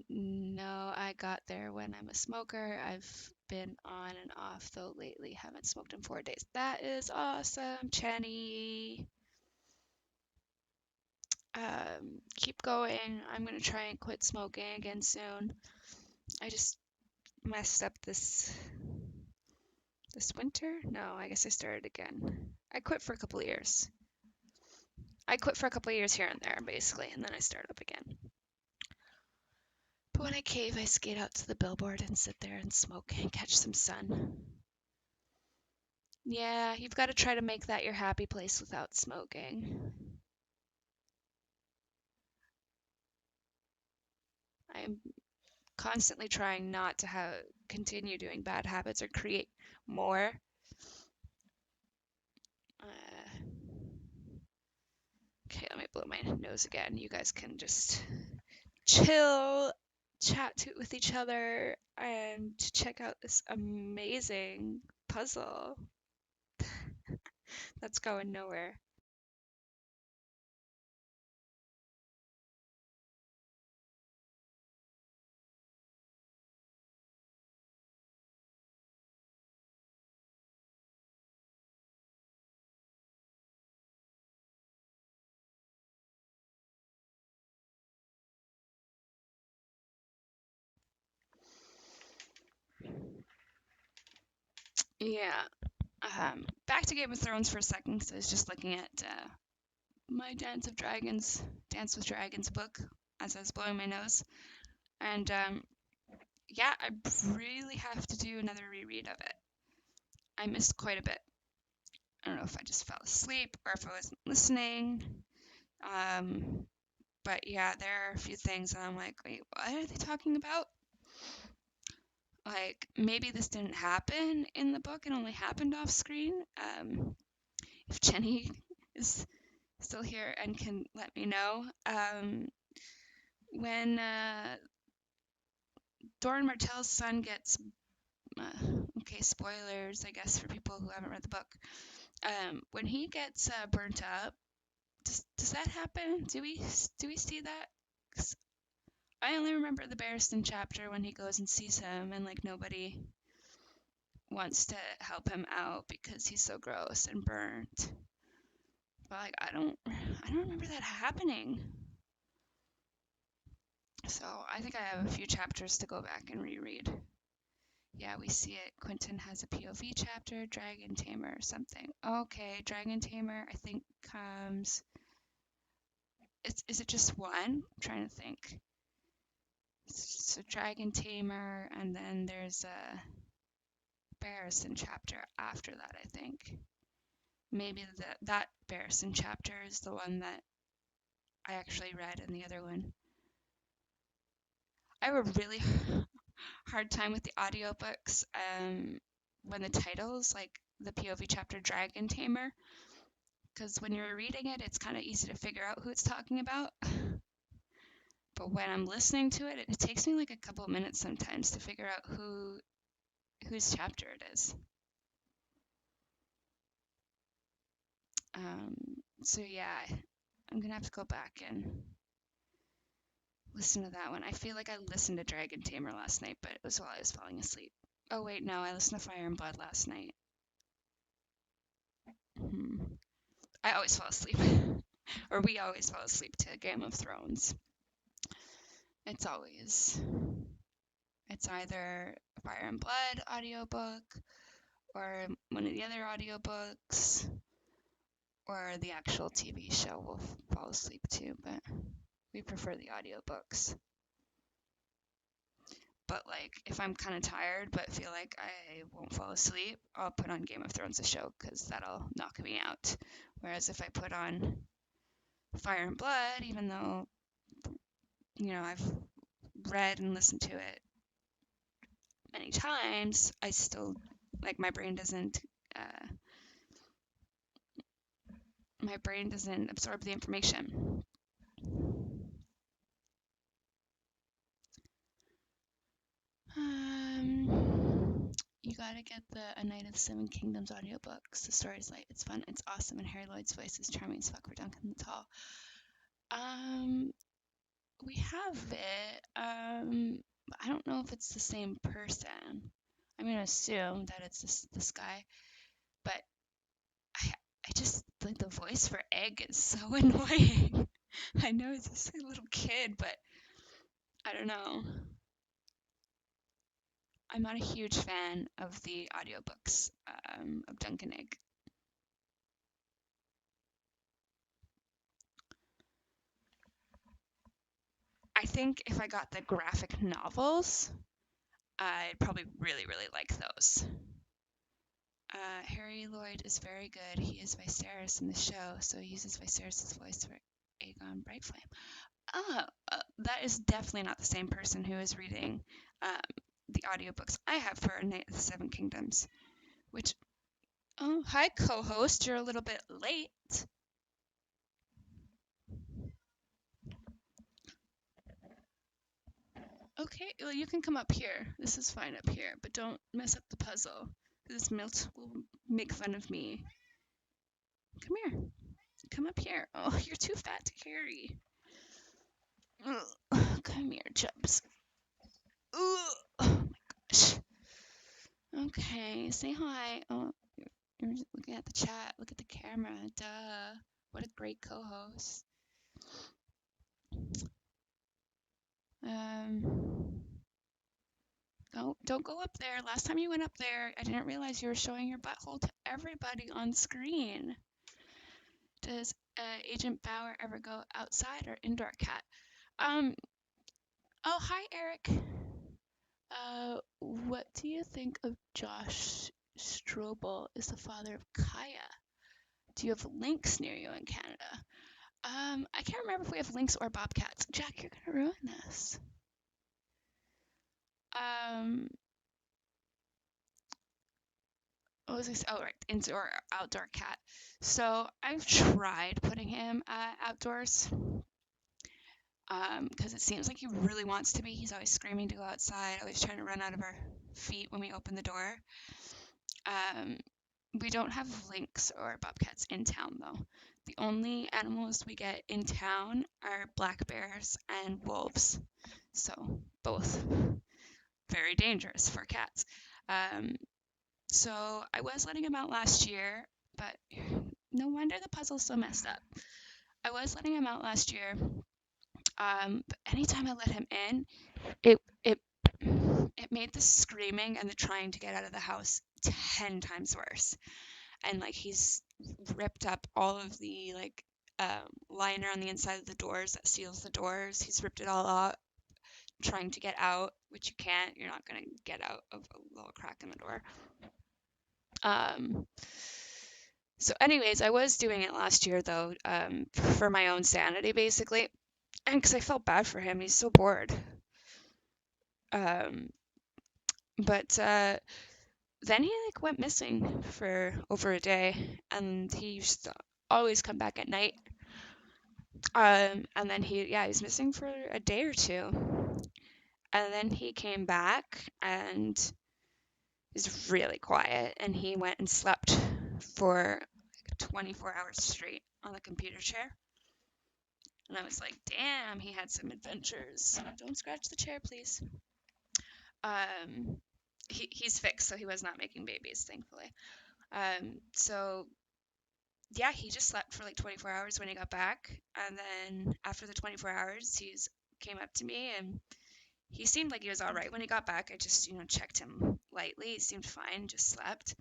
No, I got there when I'm a smoker. I've been on and off though lately. Haven't smoked in 4 days. That is awesome, Chenny. Keep going. I'm gonna try and quit smoking again soon. I just messed up this winter. No, I guess I started again. I quit for a couple of years. I quit for a couple of years here and there, basically, and then I start up again. But when I cave, I skate out to the billboard and sit there and smoke and catch some sun. Yeah, you've got to try to make that your happy place without smoking. I'm constantly trying not to continue doing bad habits or create more. Okay, let me blow my nose again. You guys can just chill, with each other, and check out this amazing puzzle that's going nowhere. Yeah. Back to Game of Thrones for a second, because I was just looking at my Dance with Dragons book as I was blowing my nose. And yeah, I really have to do another reread of it. I missed quite a bit. I don't know if I just fell asleep or if I wasn't listening. But yeah, there are a few things and I'm like, wait, what are they talking about? Like, maybe this didn't happen in the book, it only happened off screen. If Jenny is still here and can let me know. When Doran Martell's son gets, okay, spoilers, I guess, for people who haven't read the book. When he gets burnt up, does that happen? Do we see that? 'Cause I only remember the Barristan chapter when he goes and sees him, and like nobody wants to help him out because he's so gross and burnt. But like I don't remember that happening. So I think I have a few chapters to go back and reread. Yeah, we see it. Quentin has a POV chapter, Dragon Tamer or something. Okay, Dragon Tamer, I think comes. Is it just one? I'm trying to think. So Dragon Tamer, and then there's a Barristan chapter after that, I think. Maybe that Barristan chapter is the one that I actually read, and the other one. I have a really hard time with the audiobooks when the titles, like the POV chapter Dragon Tamer, because when you're reading it, it's kind of easy to figure out who it's talking about. But when I'm listening to it, it takes me like a couple of minutes sometimes to figure out whose chapter it is. So yeah, I'm gonna have to go back and listen to that one. I feel like I listened to Dragon Tamer last night, but it was while I was falling asleep. Oh wait, no, I listened to Fire and Blood last night. I always fall asleep. Or we always fall asleep to Game of Thrones. It's always. It's either Fire and Blood audiobook or one of the other audiobooks or the actual TV show we'll fall asleep to, but we prefer the audiobooks. But like if I'm kind of tired but feel like I won't fall asleep, I'll put on Game of Thrones the show because that'll knock me out. Whereas if I put on Fire and Blood, even though I've read and listened to it many times, I still like my brain doesn't absorb the information. You gotta get the A Night of the Seven Kingdoms audiobooks. The story's light, it's fun, it's awesome, and Harry Lloyd's voice is charming as fuck for Duncan the Tall. We have it. I don't know if it's the same person. I'm gonna assume that it's this guy, but I just like the voice for Egg is so annoying. I know he's just a little kid, but I don't know. I'm not a huge fan of the audiobooks of Duncan Egg. I think if I got the graphic novels, I'd probably really, really like those. Harry Lloyd is very good. He is Viserys in the show, so he uses Viserys' voice for Aegon Brightflame. That is definitely not the same person who is reading the audiobooks I have for A Night of the Seven Kingdoms, which, oh, hi, co-host, you're a little bit late. Okay, well, you can come up here. This is fine up here, but don't mess up the puzzle. This Milt will make fun of me. Come here. Come up here. Oh, you're too fat to carry. Ugh. Come here, Chubbs. Ugh. Oh my gosh. Okay, say hi. Oh, you're looking at the chat. Look at the camera. Duh. What a great co-host. Don't go up there. Last time you went up there, I didn't realize you were showing your butthole to everybody on screen. Does Agent Bauer ever go outside or indoor cat? Oh, hi, Eric. What do you think of Josh Strobel is the father of Kaya? Do you have lynx near you in Canada? I can't remember if we have lynx or bobcats. Jack, you're gonna ruin this. What was I saying? Oh, right, indoor or outdoor cat. So I've tried putting him outdoors because it seems like he really wants to be. He's always screaming to go outside, always trying to run out of our feet when we open the door. We don't have lynx or bobcats in town though. The only animals we get in town are black bears and wolves. So both very dangerous for cats. So I was letting him out last year, but no wonder the puzzle's so messed up. I was letting him out last year, but anytime I let him in, it made the screaming and the trying to get out of the house 10 times worse. And like he's ripped up all of the liner on the inside of the doors that seals the doors. He's ripped it all out, trying to get out, which you can't. You're not gonna get out of a little crack in the door. So anyways, I was doing it last year though, for my own sanity basically, and because I felt bad for him. He's so bored. But then he like went missing for over a day, and he used to always come back at night. And then he's missing for a day or two, and then he came back and is really quiet, and he went and slept for 24 hours straight on the computer chair. And I was like, damn, he had some adventures. Don't scratch the chair, please. Um, he's fixed, so he was not making babies, thankfully. So yeah, he just slept for like 24 hours when he got back, and then after the 24 hours, he's came up to me and he seemed like he was all right when he got back. I just, checked him lightly. He seemed fine, just slept.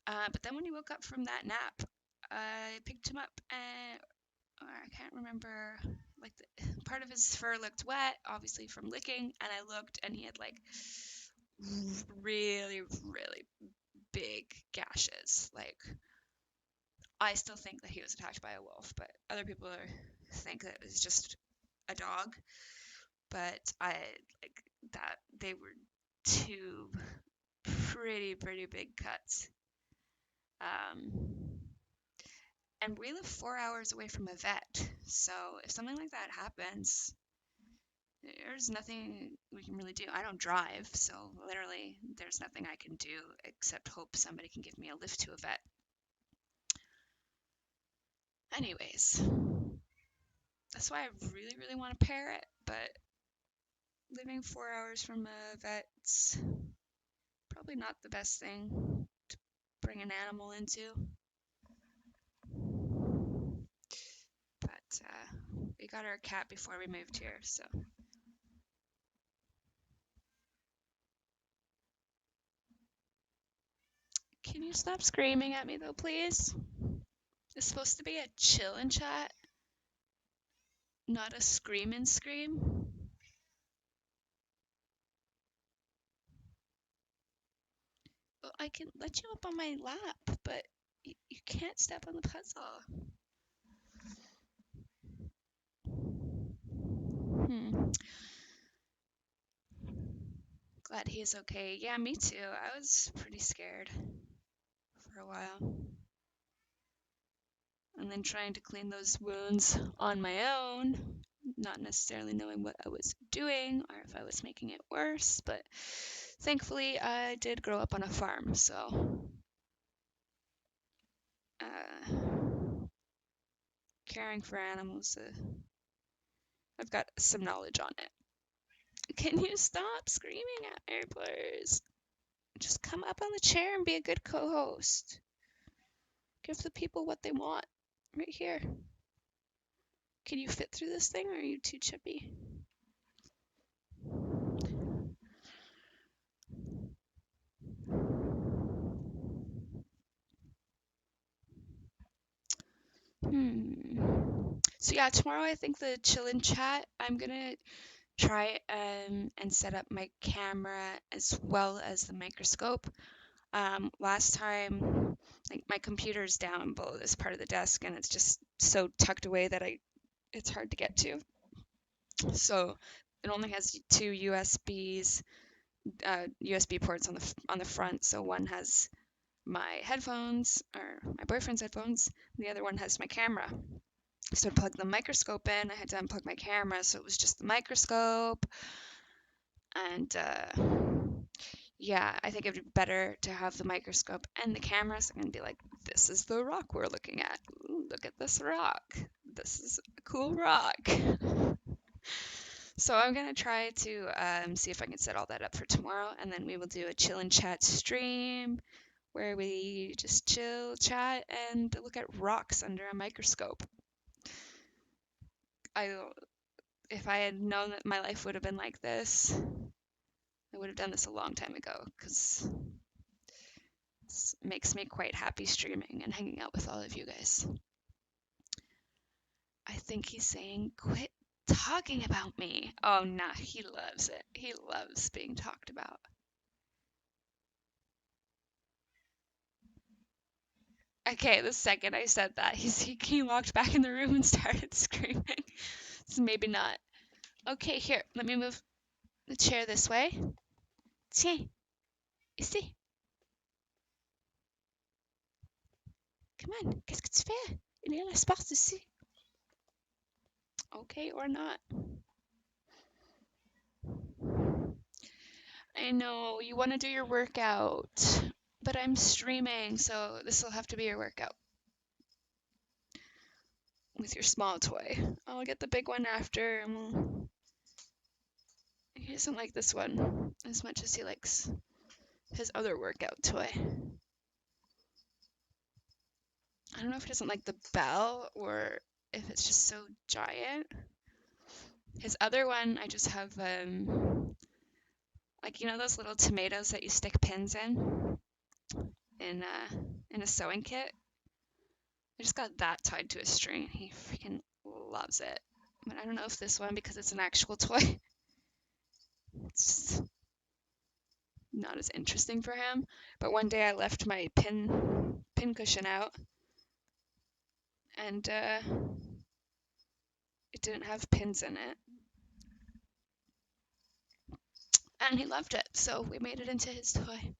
But then when he woke up from that nap, I picked him up and or I can't remember, like part of his fur looked wet, obviously from licking, and I looked and he had like really, really big gashes. Like I still think that he was attacked by a wolf, but other people think that it was just a dog. But I like that they were two pretty big cuts. Um, and we live 4 hours away from a vet, so if something like that happens, there's nothing we can really do. I don't drive, so literally there's nothing I can do except hope somebody can give me a lift to a vet. Anyways, that's why I really want a parrot, but living 4 hours from a vet's probably not the best thing to bring an animal into. But we got our cat before we moved here, so. Can you stop screaming at me though, please? It's supposed to be a chill and chat, not a scream and scream. Well, I can let you up on my lap, but you can't step on the puzzle. Hmm. Glad he's okay. Yeah, me too. I was pretty scared for a while. And then trying to clean those wounds on my own, not necessarily knowing what I was doing or if I was making it worse, but thankfully I did grow up on a farm, so caring for animals, I've got some knowledge on it. Can you stop screaming at me, please? Just come up on the chair and be a good co-host. Give the people what they want right here. Can you fit through this thing or are you too chippy? So yeah, tomorrow I think the chill and chat, I'm gonna try and set up my camera as well as the microscope. Last time, like my computer's down below this part of the desk and it's just so tucked away that it's hard to get to. So it only has two USB ports on the front. So one has my headphones or my boyfriend's headphones, and the other one has my camera. So to plug the microscope in, I had to unplug my camera, so it was just the microscope. And yeah, I think it'd be better to have the microscope and the camera. So I'm gonna be like, this is the rock we're looking at. Ooh, look at this rock. This is a cool rock. So I'm gonna try to see if I can set all that up for tomorrow, and then we will do a chill and chat stream where we just chill, chat, and look at rocks under a microscope. I, if I had known that my life would have been like this, I would have done this a long time ago, because it makes me quite happy streaming and hanging out with all of you guys. I think he's saying, quit talking about me. Oh, nah, he loves it. He loves being talked about. Okay, the second I said that, he walked back in the room and started screaming. So maybe not. Okay, here, let me move the chair this way. Tiens, ici. Come on, qu'est-ce que tu fais? Il y a l'espace ici. Okay, or not. I know, you want to do your workout, but I'm streaming, so this will have to be your workout. with your small toy. I'll get the big one after. He doesn't like this one as much as he likes his other workout toy. I don't know if he doesn't like the bell or if it's just so giant. His other one, I just have like those little tomatoes that you stick pins in a sewing kit. I just got that tied to a string. He freaking loves it. But I don't know if this one, because it's an actual toy, it's just not as interesting for him. But one day I left my pin cushion out, and it didn't have pins in it, and he loved it. So we made it into his toy.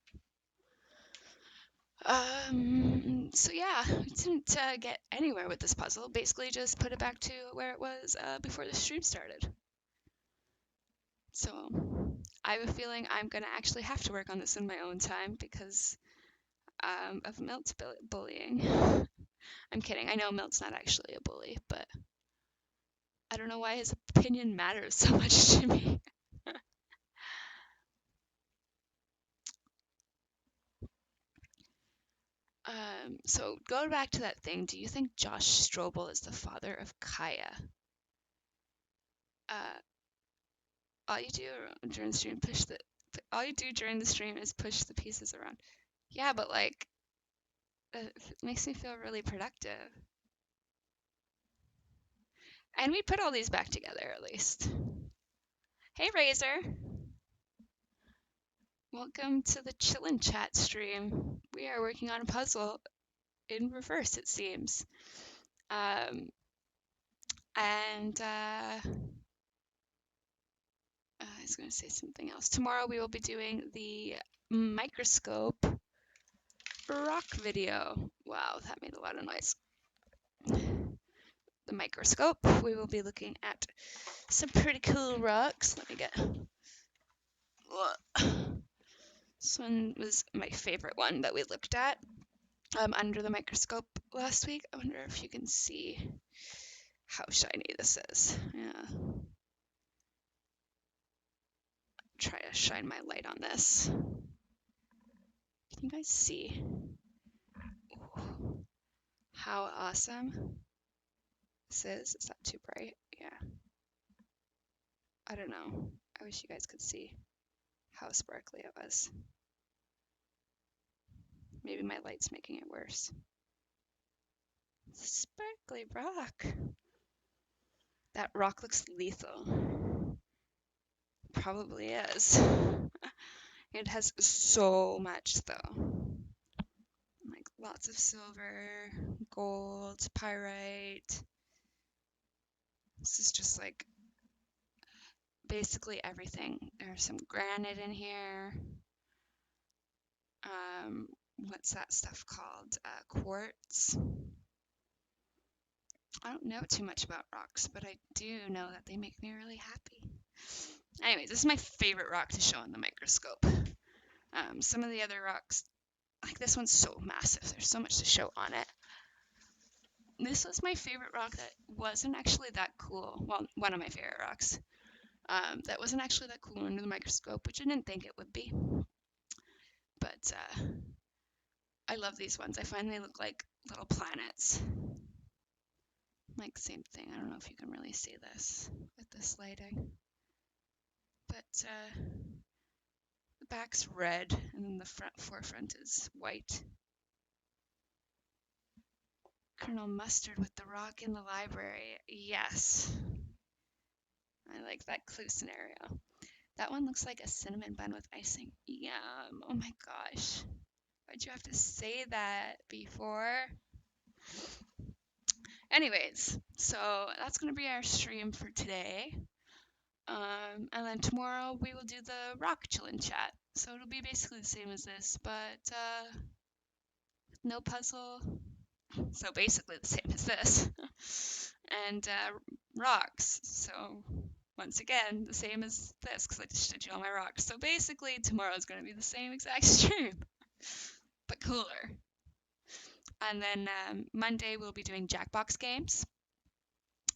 So yeah, we didn't get anywhere with this puzzle. Basically, just put it back to where it was before the stream started. So I have a feeling I'm gonna actually have to work on this in my own time because of Milt's bullying. I'm kidding. I know Milt's not actually a bully, but I don't know why his opinion matters so much to me. So going back to that thing, do you think Josh Strobel is the father of Kaya? Uh, all you do during the stream all you do during the stream is push the pieces around. Yeah, but like it makes me feel really productive. And we put all these back together at least. Hey Razor, welcome to the Chillin' Chat stream. We are working on a puzzle in reverse, it seems. And I was going to say something else. Tomorrow we will be doing the microscope rock video. Wow, that made a lot of noise. The microscope, we will be looking at some pretty cool rocks. Let me get. This one was my favorite one that we looked at under the microscope last week. I wonder if you can see how shiny this is. Yeah. Try to shine my light on this. Can you guys see? Ooh, how awesome this is. Is that too bright? Yeah. I don't know. I wish you guys could see how sparkly it was. Maybe my light's making it worse. Sparkly rock. That rock looks lethal. Probably is. It has so much though. Like lots of silver, gold, pyrite. This is just like basically everything. There's some granite in here. What's that stuff called? Quartz. I don't know too much about rocks, but I do know that they make me really happy. Anyway, this is my favorite rock to show in the microscope. Some of the other rocks, like this one's so massive. There's so much to show on it. This was my favorite rock that wasn't actually that cool. Well, one of my favorite rocks. That wasn't actually that cool under the microscope, which I didn't think it would be. But I love these ones. I find they look like little planets. Like same thing. I don't know if you can really see this with this lighting. But the back's red and then the forefront is white. Colonel Mustard with the rock in the library. Yes. I like that clue scenario. That one looks like a cinnamon bun with icing. Yum. Oh my gosh. Why'd you have to say that before? Anyways, so that's going to be our stream for today. And then tomorrow we will do the rock chillin' chat. So it'll be basically the same as this, but no puzzle. So basically the same as this. And rocks. So once again, the same as this, because I just did you all my rocks. So basically tomorrow is going to be the same exact stream, but cooler. And then Monday we'll be doing Jackbox games.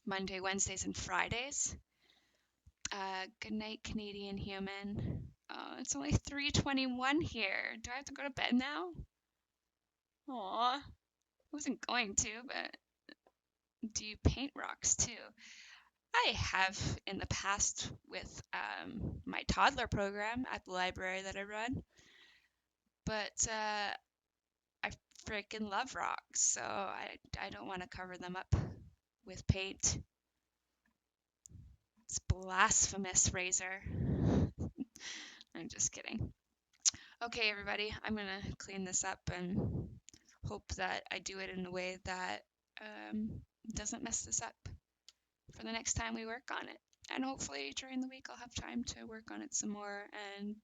Monday, Wednesdays, and Fridays. Good night, Canadian human. It's only 3:21 here. Do I have to go to bed now? Aw, I wasn't going to, but do you paint rocks too? I have in the past with my toddler program at the library that I run, but I freaking love rocks, so I don't want to cover them up with paint. It's blasphemous, Razor. I'm just kidding. Okay, everybody, I'm gonna clean this up and hope that I do it in a way that um, doesn't mess this up for the next time we work on it. And hopefully during the week I'll have time to work on it some more and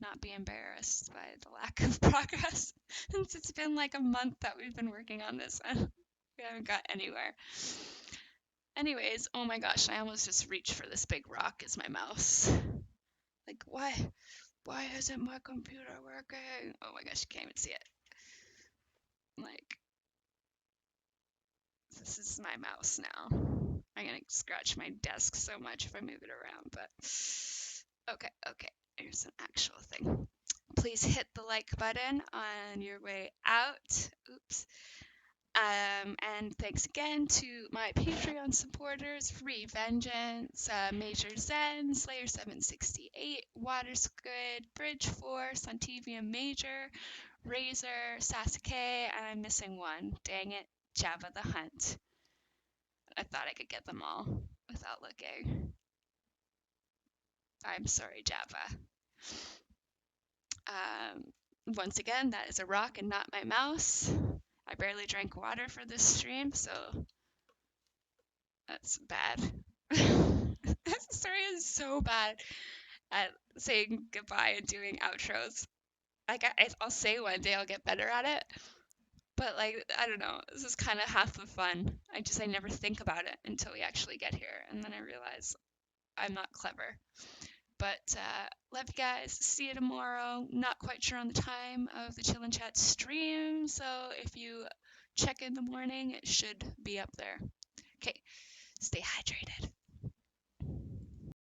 not be embarrassed by the lack of progress since it's been like a month that we've been working on this and we haven't got anywhere. Anyways, oh my gosh, I almost just reached for this big rock as my mouse. Like, why isn't my computer working? Oh my gosh, you can't even see it. Like, this is my mouse now. I'm gonna scratch my desk so much if I move it around, but okay, here's an actual thing. Please hit the like button on your way out. Oops. And thanks again to my Patreon supporters, Revengeance, Major Zen, Slayer 768, Water Squid, Bridge Force, Santivia Major, Razor, Sasuke, and I'm missing one. Dang it, Java the Hunt. I thought I could get them all without looking. I'm sorry, Java. Once again, that is a rock and not my mouse. I barely drank water for this stream, so that's bad. This story is so bad at saying goodbye and doing outros. Like I'll say one day I'll get better at it, but like I don't know. This is kind of half the fun. I never think about it until we actually get here, and then I realize I'm not clever. But love you guys. See you tomorrow. Not quite sure on the time of the Chill and Chat stream, so if you check in the morning, it should be up there. Okay, stay hydrated.